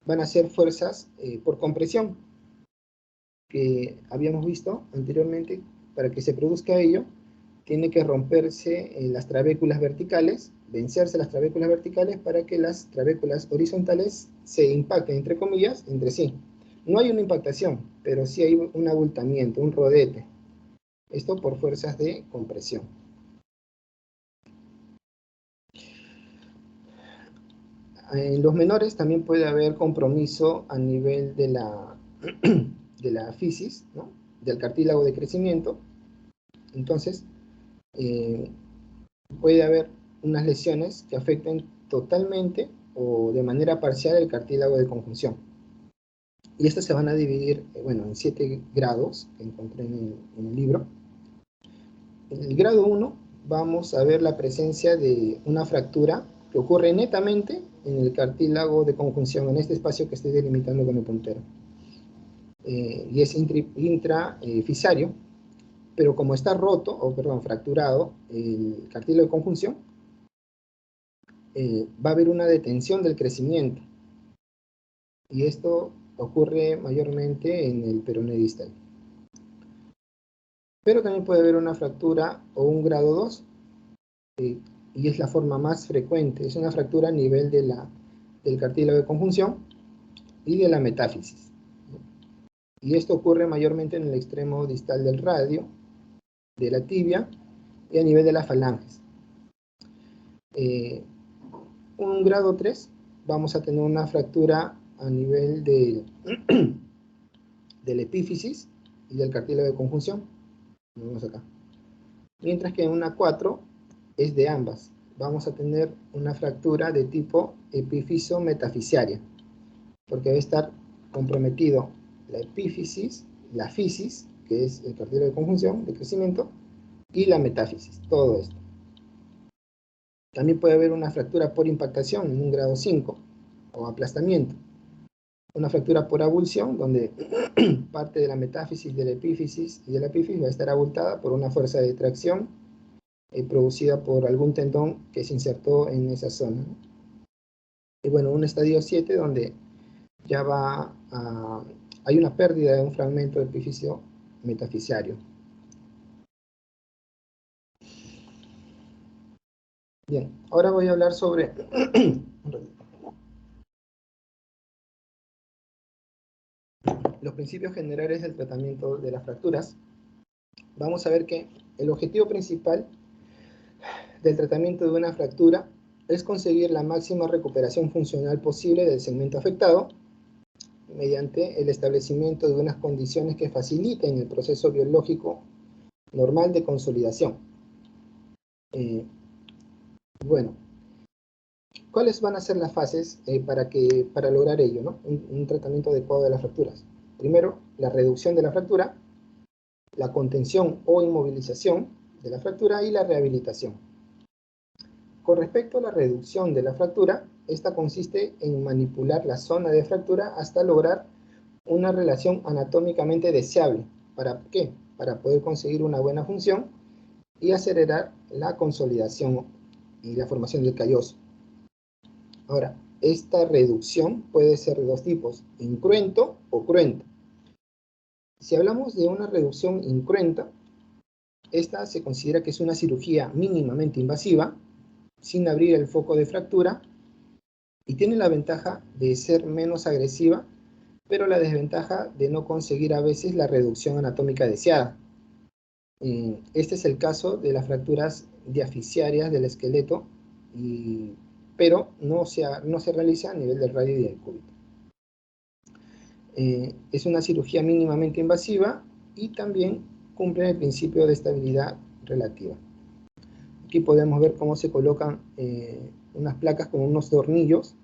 Speaker 5: van a ser fuerzas por compresión, que habíamos visto anteriormente. Para que se produzca ello, tiene que romperse las trabéculas verticales, vencerse las trabéculas verticales para que las trabéculas horizontales se impacten, entre comillas, entre sí. No hay una impactación, pero sí hay un abultamiento, un rodete. Esto por fuerzas de compresión. En los menores también puede haber compromiso a nivel de la fisis, ¿no? Del cartílago de crecimiento. Entonces, puede haber unas lesiones que afecten totalmente o de manera parcial el cartílago de conjunción. Y estas se van a dividir, en 7 grados que encontré en el libro. En el grado 1 vamos a ver la presencia de una fractura que ocurre netamente en el cartílago de conjunción, en este espacio que estoy delimitando con el puntero. Y es intrafisario, pero como está fracturado el cartílago de conjunción, va a haber una detención del crecimiento. Y esto ocurre mayormente en el peroné distal. Pero también puede haber una fractura o un grado 2, y es la forma más frecuente. Es una fractura a nivel del cartílago de conjunción y de la metáfisis. Y esto ocurre mayormente en el extremo distal del radio, de la tibia y a nivel de las falanges. Un grado 3, vamos a tener una fractura a nivel del epífisis y del cartílago de conjunción. Vemos acá. Mientras que en una 4 es de ambas. Vamos a tener una fractura de tipo epífiso-metafisiaria, porque va a estar comprometido la epífisis, la fisis, que es el cartílago de conjunción, de crecimiento, y la metáfisis, todo esto. También puede haber una fractura por impactación en un grado 5 o aplastamiento. Una fractura por abulsión, donde parte de la metáfisis, de la epífisis y de la epífisis va a estar abultada por una fuerza de tracción producida por algún tendón que se insertó en esa zona. Y bueno, un estadio 7 donde ya hay una pérdida de un fragmento de epífisis metafisiario. Bien, ahora voy a hablar sobre los principios generales del tratamiento de las fracturas. Vamos a ver que el objetivo principal del tratamiento de una fractura es conseguir la máxima recuperación funcional posible del segmento afectado mediante el establecimiento de unas condiciones que faciliten el proceso biológico normal de consolidación. Bueno, ¿cuáles van a ser las fases para lograr ello, ¿no? Un tratamiento adecuado de las fracturas? Primero, la reducción de la fractura, la contención o inmovilización de la fractura y la rehabilitación. Con respecto a la reducción de la fractura, esta consiste en manipular la zona de fractura hasta lograr una relación anatómicamente deseable. ¿Para qué? Para poder conseguir una buena función y acelerar la consolidación y la formación del calloso. Ahora, esta reducción puede ser de dos tipos, incruento o cruento. Si hablamos de una reducción incruenta, esta se considera que es una cirugía mínimamente invasiva, sin abrir el foco de fractura, y tiene la ventaja de ser menos agresiva, pero la desventaja de no conseguir a veces la reducción anatómica deseada. Este es el caso de las fracturas diaficiarias del esqueleto, pero no se realiza a nivel del radio y del cúbito. Es una cirugía mínimamente invasiva y también cumple el principio de estabilidad relativa. Aquí podemos ver cómo se colocan unas placas con unos tornillos,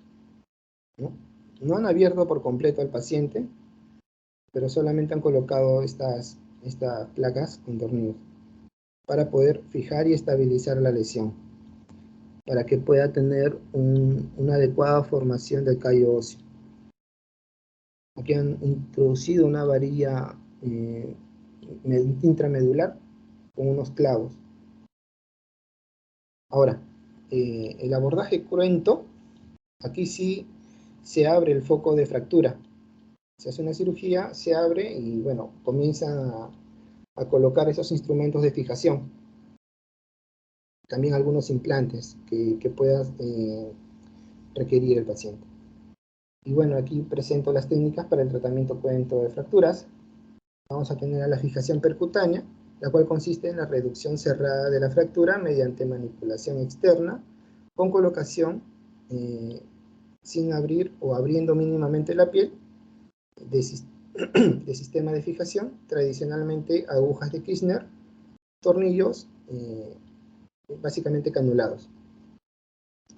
Speaker 5: ¿no? No han abierto por completo al paciente, pero solamente han colocado estas placas con tornillos para poder fijar y estabilizar la lesión, para que pueda tener una adecuada formación del callo óseo. Aquí han introducido una varilla intramedular con unos clavos. Ahora, el abordaje cruento, aquí sí se abre el foco de fractura. Se hace una cirugía, se abre y bueno, comienzan a colocar esos instrumentos de fijación. También algunos implantes que pueda requerir el paciente. Y bueno, aquí presento las técnicas para el tratamiento cruento de fracturas. Vamos a tener a la fijación percutánea, la cual consiste en la reducción cerrada de la fractura mediante manipulación externa con colocación sin abrir o abriendo mínimamente la piel de sistema de fijación, tradicionalmente agujas de Kirchner, tornillos básicamente canulados.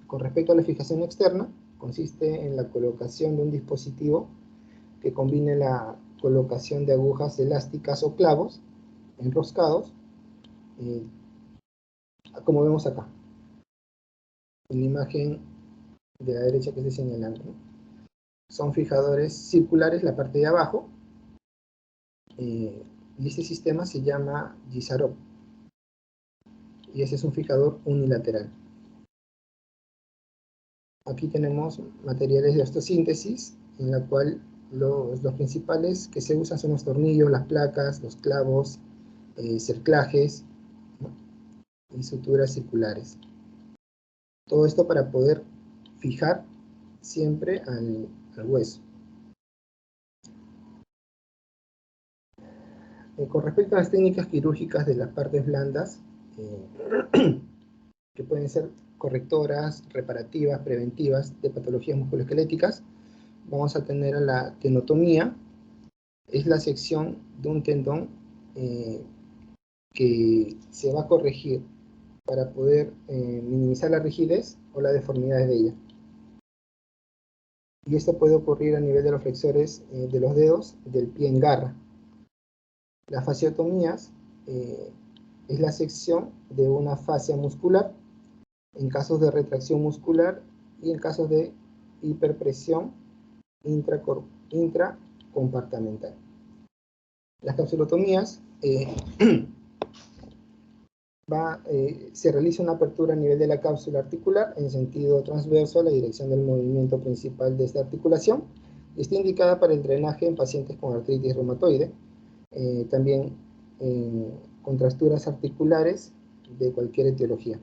Speaker 5: Con respecto a la fijación externa, consiste en la colocación de un dispositivo que combine la colocación de agujas elásticas o clavos enroscados, como vemos acá, en la imagen de la derecha que estoy señalando, ¿no? Son fijadores circulares la parte de abajo, y este sistema se llama Gisarov, y ese es un fijador unilateral. Aquí tenemos materiales de osteosíntesis, en la cual los principales que se usan son los tornillos, las placas, los clavos, cerclajes, ¿no? Y suturas circulares. Todo esto para poder fijar siempre al hueso. Con respecto a las técnicas quirúrgicas de las partes blandas, que pueden ser correctoras, reparativas, preventivas de patologías musculoesqueléticas, vamos a tener a la tenotomía. Es la sección de un tendón que se va a corregir para poder minimizar la rigidez o la deformidad de ella. Y esto puede ocurrir a nivel de los flexores de los dedos del pie en garra. Las fasciotomías es la sección de una fascia muscular en casos de retracción muscular y en casos de hiperpresión intracompartamental. Las capsulotomías se realiza una apertura a nivel de la cápsula articular en sentido transverso a la dirección del movimiento principal de esta articulación. Está indicada para el drenaje en pacientes con artritis reumatoide, también contracturas articulares de cualquier etiología.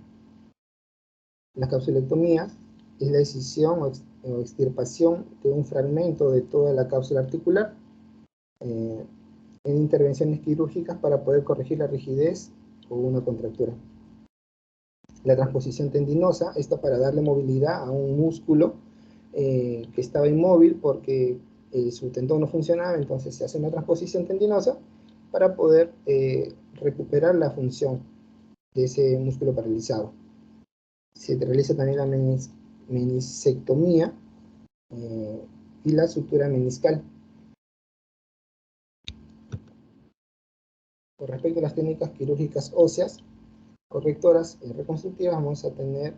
Speaker 5: Las capsulectomías es la excisión o extirpación de un fragmento de toda la cápsula articular en intervenciones quirúrgicas para poder corregir la rigidez o una contractura. La transposición tendinosa, esta para darle movilidad a un músculo que estaba inmóvil porque su tendón no funcionaba, entonces se hace una transposición tendinosa para poder recuperar la función de ese músculo paralizado. Se realiza también la meniscectomía y la sutura meniscal. Con respecto a las técnicas quirúrgicas óseas correctoras y reconstructivas, vamos a tener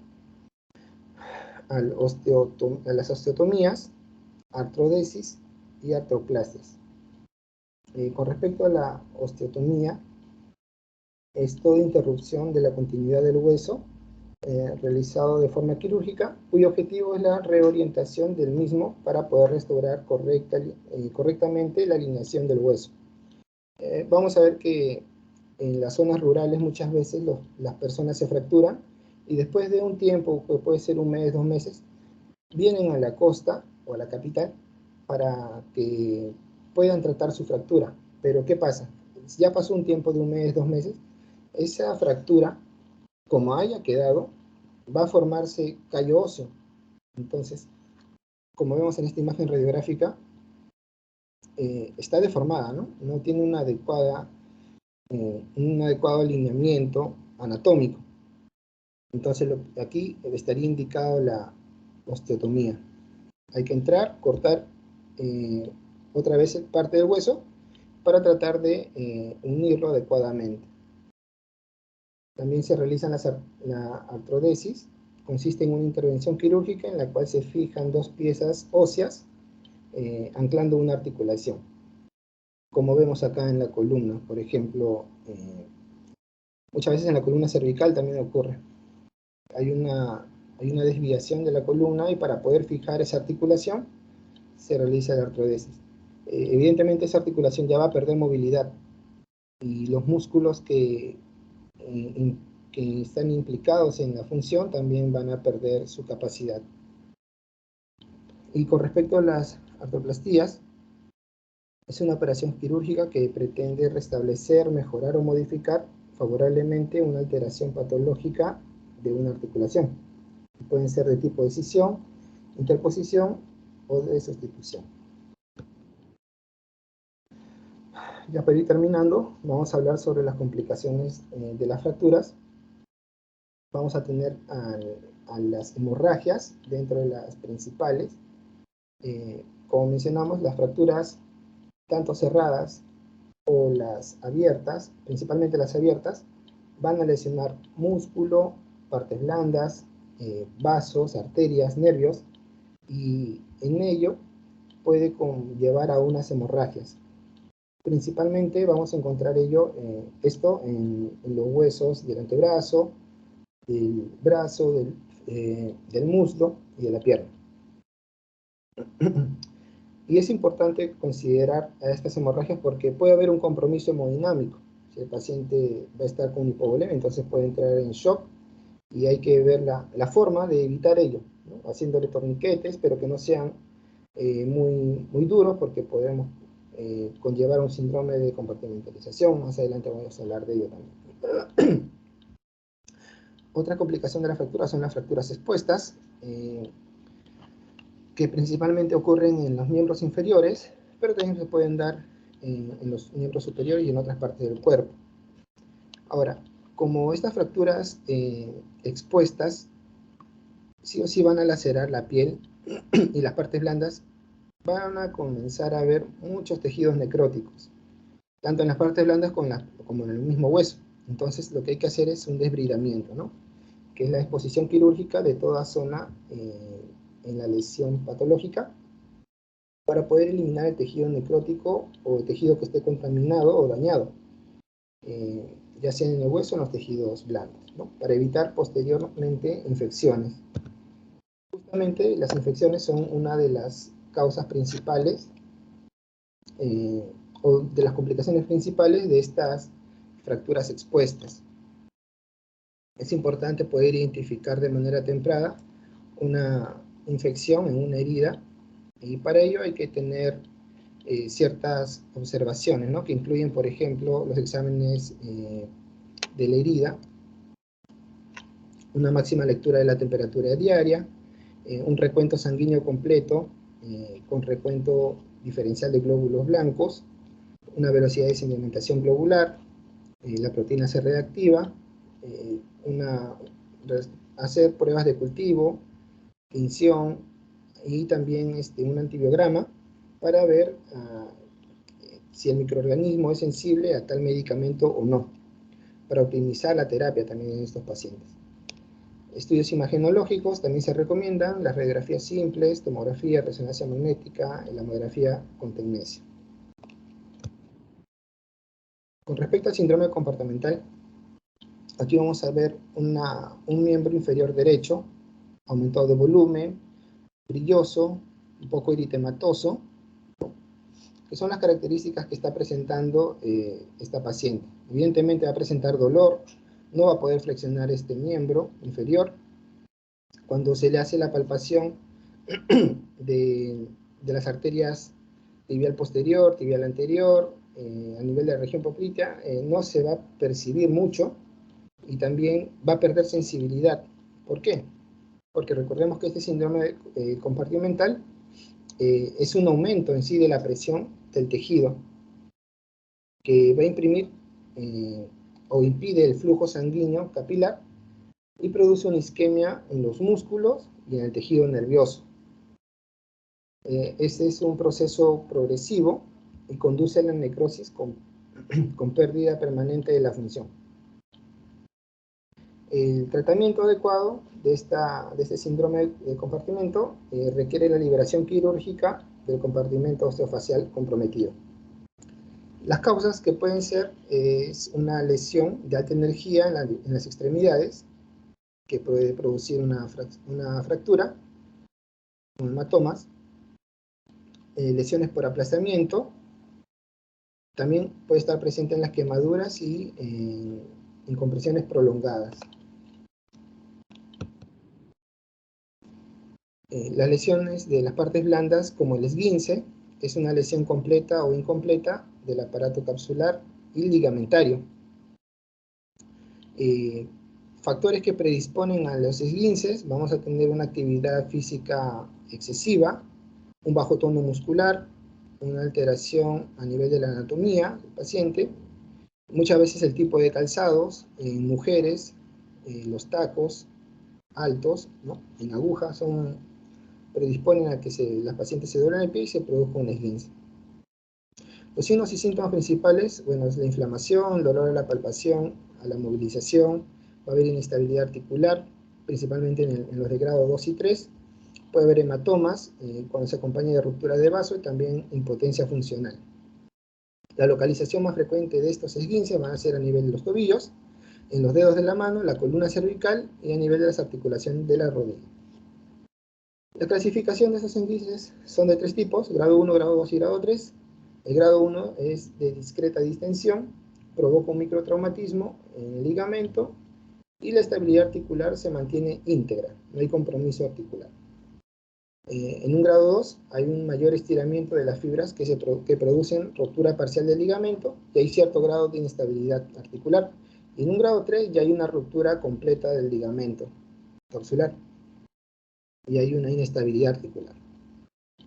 Speaker 5: a las osteotomías, artrodesis y artroplasias. Con respecto a la osteotomía, es toda interrupción de la continuidad del hueso realizado de forma quirúrgica, cuyo objetivo es la reorientación del mismo para poder restaurar correctamente la alineación del hueso. Vamos a ver que en las zonas rurales muchas veces las personas se fracturan y después de un tiempo, que puede ser un mes, 2 meses, vienen a la costa o a la capital para que puedan tratar su fractura. Pero ¿qué pasa? Ya pasó un tiempo de un mes, 2 meses, esa fractura, como haya quedado, va a formarse callo óseo. Entonces, como vemos en esta imagen radiográfica, está deformada, ¿no? No tiene un adecuado alineamiento anatómico. Entonces, aquí estaría indicado la osteotomía. Hay que entrar, cortar otra vez parte del hueso para tratar de unirlo adecuadamente. También se realiza la artrodesis. Consiste en una intervención quirúrgica en la cual se fijan 2 piezas óseas anclando una articulación. Como vemos acá en la columna, por ejemplo, muchas veces en la columna cervical también ocurre. Hay una desviación de la columna y para poder fijar esa articulación se realiza la artrodesis. Evidentemente esa articulación ya va a perder movilidad y los músculos que están implicados en la función también van a perder su capacidad. Y con respecto a las artroplastías, es una operación quirúrgica que pretende restablecer, mejorar o modificar favorablemente una alteración patológica de una articulación. Pueden ser de tipo de escisión, interposición o de sustitución. Ya para ir terminando, vamos a hablar sobre las complicaciones de las fracturas. Vamos a tener a las hemorragias dentro de las principales. Como mencionamos, las fracturas tanto cerradas o las abiertas, principalmente las abiertas, van a lesionar músculo, partes blandas, vasos, arterias, nervios, y en ello puede conllevar a unas hemorragias. Principalmente vamos a encontrar esto en los huesos del antebrazo, del brazo, del muslo y de la pierna. Y es importante considerar a estas hemorragias porque puede haber un compromiso hemodinámico. Si el paciente va a estar con hipovolemia, entonces puede entrar en shock y hay que ver la forma de evitar ello, ¿no? Haciéndole torniquetes, pero que no sean muy duros porque podemos conllevar un síndrome de compartimentalización. Más adelante vamos a hablar de ello también. Otra complicación de la fractura son las fracturas expuestas, que principalmente ocurren en los miembros inferiores, pero también se pueden dar en los miembros superiores y en otras partes del cuerpo. Ahora, como estas fracturas expuestas sí o sí van a lacerar la piel y las partes blandas, van a comenzar a ver muchos tejidos necróticos, tanto en las partes blandas como en el mismo hueso. Entonces lo que hay que hacer es un desbridamiento, ¿no? que es la exposición quirúrgica de toda zona en la lesión patológica, para poder eliminar el tejido necrótico o el tejido que esté contaminado o dañado, ya sea en el hueso o en los tejidos blandos, ¿no? Para evitar posteriormente infecciones. Justamente las infecciones son una de las causas principales o de las complicaciones principales de estas fracturas expuestas. Es importante poder identificar de manera temprana una infección en una herida, y para ello hay que tener ciertas observaciones, ¿no? Que incluyen, por ejemplo, los exámenes de la herida, una máxima lectura de la temperatura diaria, un recuento sanguíneo completo con recuento diferencial de glóbulos blancos, una velocidad de sedimentación globular, la proteína C reactiva, hacer pruebas de cultivo, tinción y también un antibiograma para ver si el microorganismo es sensible a tal medicamento o no, para optimizar la terapia también en estos pacientes. Estudios imagenológicos también se recomiendan, las radiografías simples, tomografía, resonancia magnética, la mamografía con tecnesia. Con respecto al síndrome comportamental, aquí vamos a ver un miembro inferior derecho, aumentado de volumen, brilloso, un poco eritematoso, que son las características que está presentando esta paciente. Evidentemente va a presentar dolor, no va a poder flexionar este miembro inferior. Cuando se le hace la palpación de las arterias tibial posterior, tibial anterior, a nivel de la región poplitea, no se va a percibir mucho y también va a perder sensibilidad. ¿Por qué? Porque recordemos que este síndrome compartimental es un aumento en sí de la presión del tejido que va a imprimir o impide el flujo sanguíneo capilar y produce una isquemia en los músculos y en el tejido nervioso. Este es un proceso progresivo y conduce a la necrosis con pérdida permanente de la función. El tratamiento adecuado de este síndrome de compartimento requiere la liberación quirúrgica del compartimento osteofacial comprometido. Las causas que pueden ser es una lesión de alta energía en las extremidades, que puede producir una fractura, con hematomas, lesiones por aplastamiento, también puede estar presente en las quemaduras y en compresiones prolongadas. Las lesiones de las partes blandas, como el esguince, es una lesión completa o incompleta del aparato capsular y ligamentario. Factores que predisponen a los esguinces: vamos a tener una actividad física excesiva, un bajo tono muscular, una alteración a nivel de la anatomía del paciente, muchas veces el tipo de calzados, en mujeres, los tacos altos, ¿no?, en aguja, predisponen a que las pacientes se duelen el pie y se produzca un esguince. Los signos y síntomas principales, bueno, es la inflamación, dolor a la palpación, a la movilización, va a haber inestabilidad articular, principalmente en los de grado 2 y 3, puede haber hematomas cuando se acompaña de ruptura de vaso y también impotencia funcional. La localización más frecuente de estos esguinces van a ser a nivel de los tobillos, en los dedos de la mano, la columna cervical y a nivel de las articulaciones de la rodilla. La clasificación de esos esguinces son de 3 tipos: grado 1, grado 2 y grado 3. El grado 1 es de discreta distensión, provoca un microtraumatismo en el ligamento y la estabilidad articular se mantiene íntegra, no hay compromiso articular. En un grado 2 hay un mayor estiramiento de las fibras que producen rotura parcial del ligamento y hay cierto grado de inestabilidad articular. Y en un grado 3 ya hay una ruptura completa del ligamento torsular y hay una inestabilidad articular.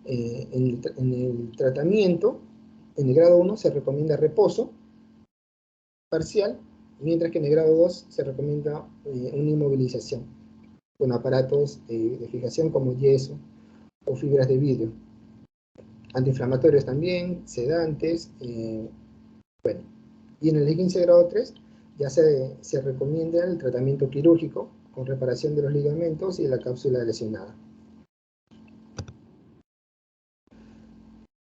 Speaker 5: En el tratamiento, en el grado 1 se recomienda reposo parcial, mientras que en el grado 2 se recomienda una inmovilización con aparatos de fijación como yeso o fibras de vidrio. Antiinflamatorios también, sedantes, bueno. Y en el esguince grado 3 ya se recomienda el tratamiento quirúrgico con reparación de los ligamentos y de la cápsula lesionada.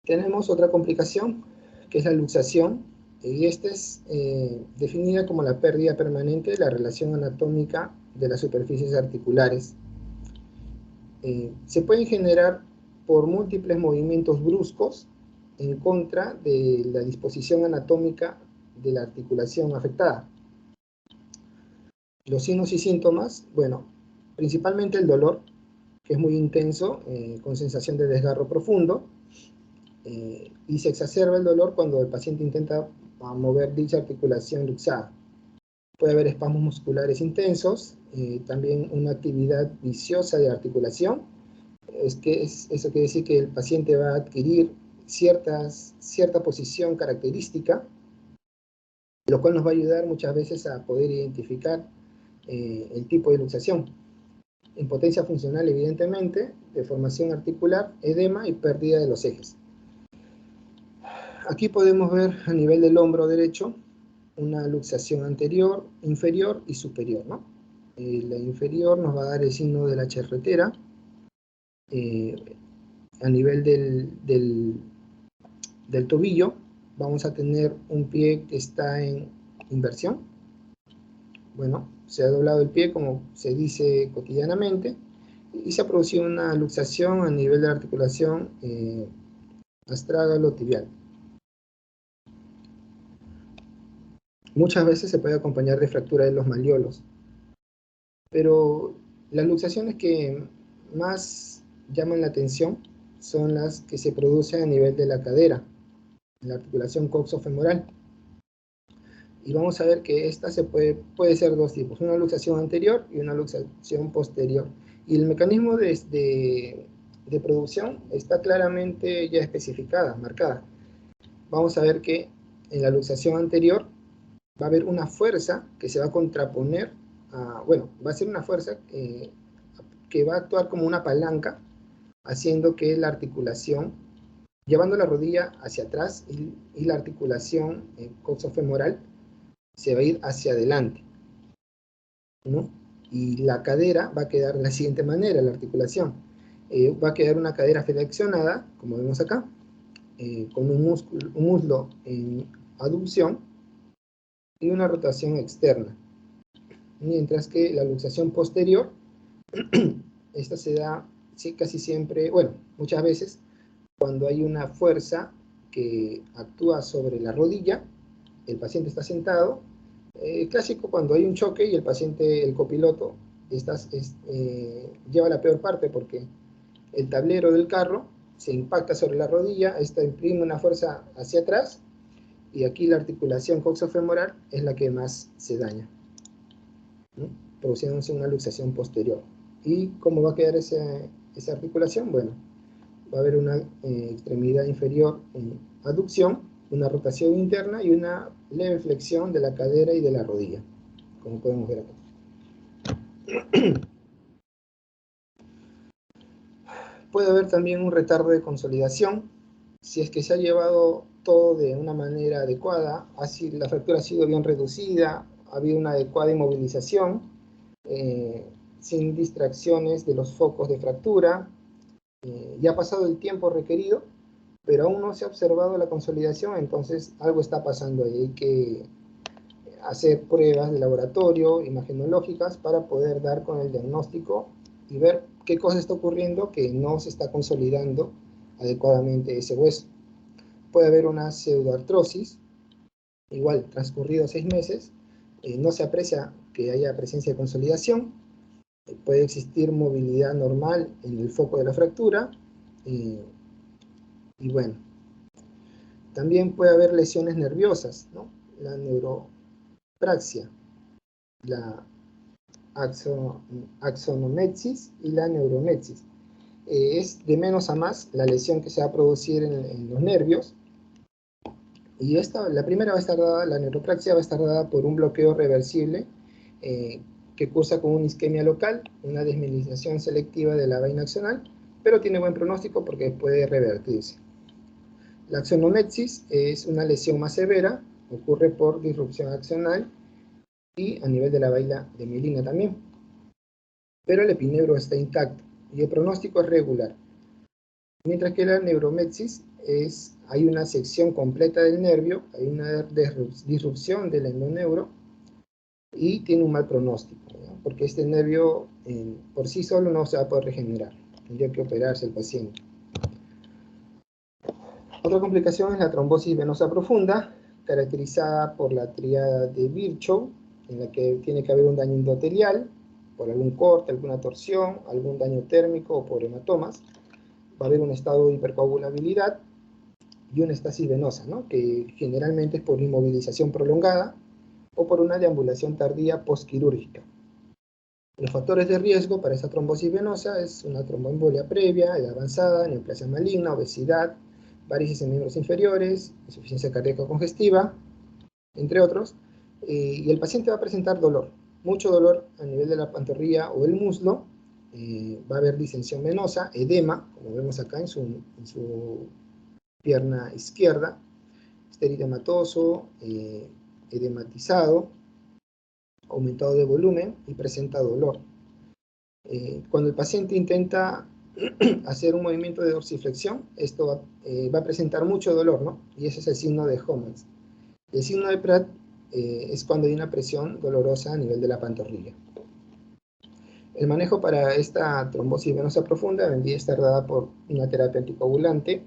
Speaker 5: Tenemos otra complicación, que es la luxación, y esta es definida como la pérdida permanente de la relación anatómica de las superficies articulares. Se pueden generar por múltiples movimientos bruscos en contra de la disposición anatómica de la articulación afectada. Los signos y síntomas, bueno, principalmente el dolor, que es muy intenso, con sensación de desgarro profundo, y se exacerba el dolor cuando el paciente intenta mover dicha articulación luxada. Puede haber espasmos musculares intensos, también una actividad viciosa de articulación. Eso quiere decir que el paciente va a adquirir cierta posición característica, lo cual nos va a ayudar muchas veces a poder identificar el tipo de luxación. Impotencia funcional, evidentemente, deformación articular, edema y pérdida de los ejes. Aquí podemos ver a nivel del hombro derecho una luxación anterior, inferior y superior, ¿no? La inferior nos va a dar el signo de la charretera. A nivel del tobillo vamos a tener un pie que está en inversión. Bueno, se ha doblado el pie como se dice cotidianamente y se ha producido una luxación a nivel de la articulación astrágalo-tibial. Muchas veces se puede acompañar de fractura de los malleolos, pero las luxaciones que más llaman la atención son las que se producen a nivel de la cadera, en la articulación coxofemoral. Y vamos a ver que esta puede ser dos tipos, una luxación anterior y una luxación posterior. Y el mecanismo de producción está claramente ya especificada, marcada. Vamos a ver que en la luxación anterior va a haber una fuerza que se va a contraponer, va a ser una fuerza que va a actuar como una palanca, haciendo que la articulación, llevando la rodilla hacia atrás y la articulación coxofemoral se va a ir hacia adelante, ¿no? Y la cadera va a quedar de la siguiente manera, la articulación. Va a quedar una cadera flexionada, como vemos acá, con un muslo en aducción y una rotación externa. Mientras que la luxación posterior, esta se da casi siempre, muchas veces, cuando hay una fuerza que actúa sobre la rodilla, el paciente está sentado, clásico cuando hay un choque y el paciente, el copiloto, lleva la peor parte porque el tablero del carro se impacta sobre la rodilla, esta imprime una fuerza hacia atrás y aquí la articulación coxofemoral es la que más se daña, ¿no? Produciéndose una luxación posterior. ¿Y cómo va a quedar esa articulación? Bueno, va a haber una extremidad inferior en aducción, una rotación interna y una leve flexión de la cadera y de la rodilla, como podemos ver acá. Puede haber también un retardo de consolidación, si es que se ha llevado todo de una manera adecuada, la fractura ha sido bien reducida, ha habido una adecuada inmovilización, sin distracciones de los focos de fractura, ya ha pasado el tiempo requerido, pero aún no se ha observado la consolidación, entonces algo está pasando ahí. Hay que hacer pruebas de laboratorio, imagenológicas, para poder dar con el diagnóstico y ver qué cosa está ocurriendo que no se está consolidando adecuadamente ese hueso. Puede haber una pseudoartrosis, igual, transcurridos 6 meses, no se aprecia que haya presencia de consolidación, puede existir movilidad normal en el foco de la fractura, y bueno, también puede haber lesiones nerviosas, ¿no? La neuropraxia, la axonomexis y la neuromexis. Es de menos a más la lesión que se va a producir en los nervios, y la primera va a estar dada, la neuropraxia va a estar dada por un bloqueo reversible que cursa con una isquemia local, una desmielinización selectiva de la vaina axonal, pero tiene buen pronóstico porque puede revertirse. La axonomexis es una lesión más severa, ocurre por disrupción axonal y a nivel de la vaina de mielina también. pero el epineuro está intacto y el pronóstico es regular. Mientras que la neuromepsis hay una sección completa del nervio, hay una disrupción del endoneuro y tiene un mal pronóstico, ¿no? Porque este nervio por sí solo no se va a poder regenerar, tendría que operarse el paciente. Otra complicación es la trombosis venosa profunda, caracterizada por la tríada de Virchow, en la que tiene que haber un daño endotelial, por algún corte, alguna torsión, algún daño térmico o por hematomas. Va a haber un estado de hipercoagulabilidad y una estasis venosa, ¿no? Que generalmente es por inmovilización prolongada o por una deambulación tardía postquirúrgica. Los factores de riesgo para esta trombosis venosa es una tromboembolia previa, edad avanzada, neoplasia maligna, obesidad, varices en miembros inferiores, insuficiencia cardíaca congestiva, entre otros, y el paciente va a presentar dolor, mucho dolor a nivel de la pantorrilla o el muslo, va a haber distensión venosa, edema, como vemos acá en su pierna izquierda, esteridematoso, edematizado, aumentado de volumen y presenta dolor. Cuando el paciente intenta hacer un movimiento de dorsiflexión, esto va a presentar mucho dolor, ¿no? Y ese es el signo de Homans. El signo de Pratt es cuando hay una presión dolorosa a nivel de la pantorrilla. El manejo para esta trombosis venosa profunda vendría a estar dada por una terapia anticoagulante,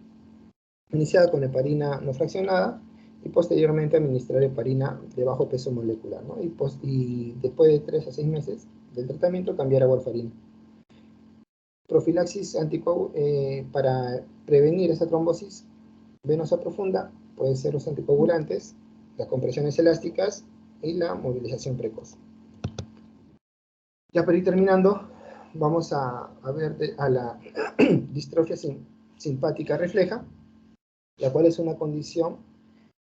Speaker 5: iniciada con heparina no fraccionada, y posteriormente administrar heparina de bajo peso molecular, ¿no? Y después de 3 a 6 meses del tratamiento, cambiar a warfarina. Profilaxis para prevenir esa trombosis venosa profunda pueden ser los anticoagulantes, las compresiones elásticas y la movilización precoz. Ya para ir terminando, vamos a ver a la distrofia simpática refleja, la cual es una condición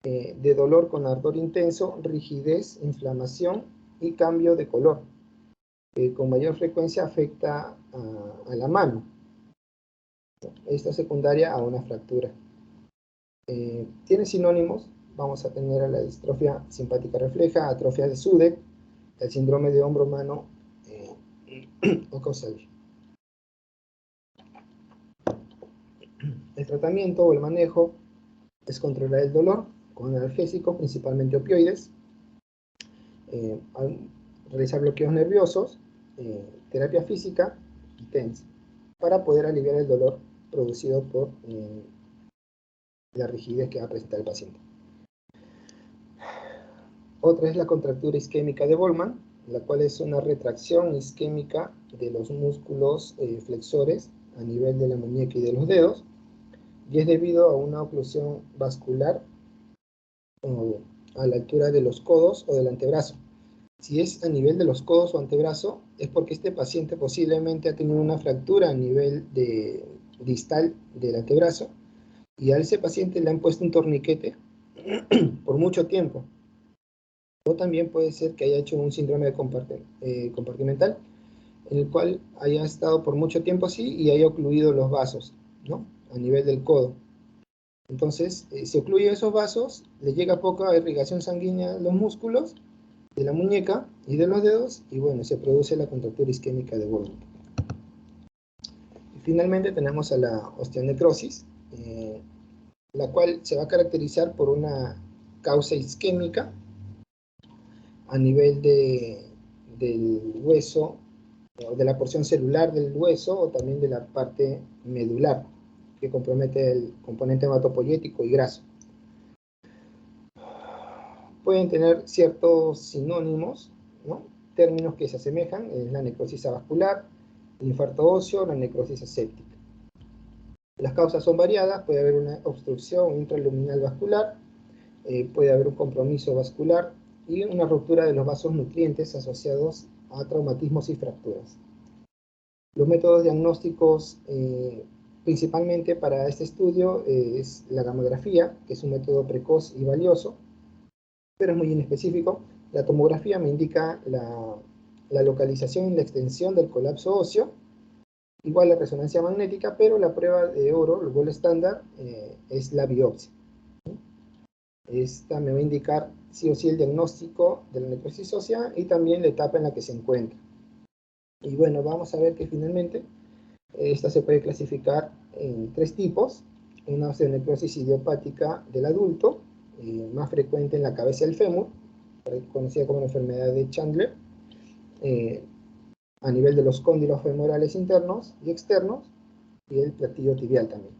Speaker 5: de dolor con ardor intenso, rigidez, inflamación y cambio de color, que con mayor frecuencia afecta a la mano. Esta secundaria a una fractura. Tiene sinónimos, vamos a tener a la distrofia simpática refleja, atrofia de Sudeck, el síndrome de hombro-mano o causal. El tratamiento o el manejo es controlar el dolor con analgésicos, principalmente opioides, realizar bloqueos nerviosos, terapia física y TENS, para poder aliviar el dolor producido por la rigidez que va a presentar el paciente. Otra es la contractura isquémica de Bollmann, la cual es una retracción isquémica de los músculos flexores a nivel de la muñeca y de los dedos, y es debido a una oclusión vascular a la altura de los codos o del antebrazo. Si es a nivel de los codos o antebrazo, es porque este paciente posiblemente ha tenido una fractura a nivel distal del antebrazo, y a ese paciente le han puesto un torniquete por mucho tiempo. O también puede ser que haya hecho un síndrome compartimental, en el cual haya estado por mucho tiempo así y haya ocluido los vasos, ¿no? A nivel del codo. Entonces, se ocluye esos vasos, le llega poca irrigación sanguínea a los músculos de la muñeca y de los dedos, y bueno, se produce la contractura isquémica de Bollmann. Y finalmente tenemos a la osteonecrosis, la cual se va a caracterizar por una causa isquémica a nivel del hueso, o de la porción celular del hueso, o también de la parte medular, que compromete el componente hematopoyético y graso. Pueden tener ciertos sinónimos, ¿no? Términos que se asemejan, es la necrosis avascular, el infarto óseo, la necrosis aséptica. Las causas son variadas, puede haber una obstrucción intraluminal vascular, puede haber un compromiso vascular y una ruptura de los vasos nutrientes asociados a traumatismos y fracturas. Los métodos diagnósticos principalmente para este estudio es la gamografía, que es un método precoz y valioso, pero es muy inespecífico. La tomografía me indica la localización y la extensión del colapso óseo, igual la resonancia magnética, pero la prueba de oro, el gol estándar, es la biopsia. Esta me va a indicar sí o sí el diagnóstico de la necrosis ósea y también la etapa en la que se encuentra. Y bueno, vamos a ver que finalmente esta se puede clasificar en 3 tipos. Una osteonecrosis idiopática del adulto, más frecuente en la cabeza del fémur, conocida como la enfermedad de Chandler, a nivel de los cóndilos femorales internos y externos, y el platillo tibial también.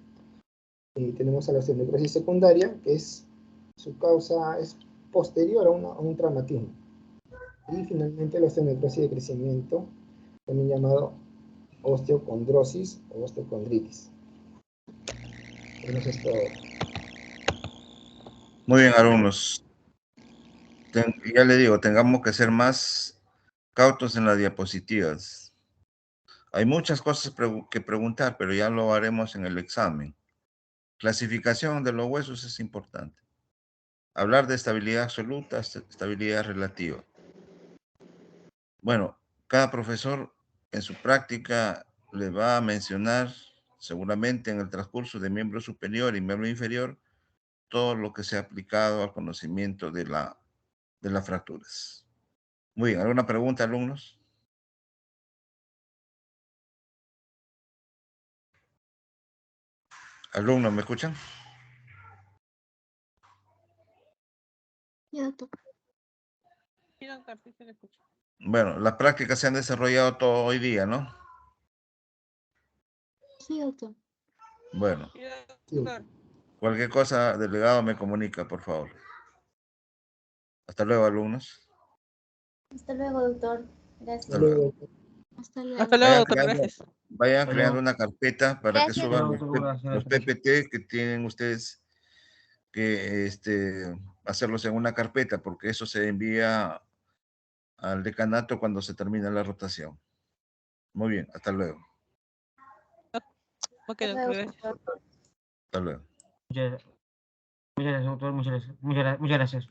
Speaker 5: Y tenemos a la osteonecrosis secundaria, que su causa es posterior a un traumatismo. Y finalmente la osteonecrosis de crecimiento, también llamado osteocondrosis o osteocondritis. Eso es todo.
Speaker 1: Muy bien, alumnos. Ya le digo, tengamos que ser más cautos en las diapositivas. Hay muchas cosas que preguntar, pero ya lo haremos en el examen. Clasificación de los huesos es importante. Hablar de estabilidad absoluta, estabilidad relativa. Bueno, cada profesor en su práctica le va a mencionar seguramente en el transcurso de miembro superior y miembro inferior todo lo que se ha aplicado al conocimiento de las fracturas. Muy bien, ¿alguna pregunta, alumnos? ¿Alumnos, me escuchan?
Speaker 3: Sí, doctor.
Speaker 6: Sí, doctor, sí se le escucha.
Speaker 1: Bueno, las prácticas se han desarrollado todo hoy día, ¿no?
Speaker 3: Sí, doctor.
Speaker 1: Bueno,
Speaker 6: Sí, doctor.
Speaker 1: cualquier cosa, delegado, me comunica, por favor. Hasta luego, alumnos.
Speaker 3: Hasta luego, doctor.
Speaker 1: Hasta
Speaker 3: Gracias.
Speaker 1: luego.
Speaker 3: Hasta luego.
Speaker 6: Hasta luego,
Speaker 1: Vayan
Speaker 6: doctor,
Speaker 1: creando,
Speaker 6: gracias.
Speaker 1: vayan creando una carpeta para que
Speaker 3: Gracias.
Speaker 1: suban los PPT que tienen ustedes que hacerlos en una carpeta, porque eso se envía al decanato cuando se termina la rotación. Muy bien, hasta luego.
Speaker 6: Ok,
Speaker 3: Hasta
Speaker 6: doctor,
Speaker 3: luego,
Speaker 6: gracias.
Speaker 3: doctor.
Speaker 1: Hasta luego.
Speaker 7: Muchas gracias, doctor. Muchas gracias.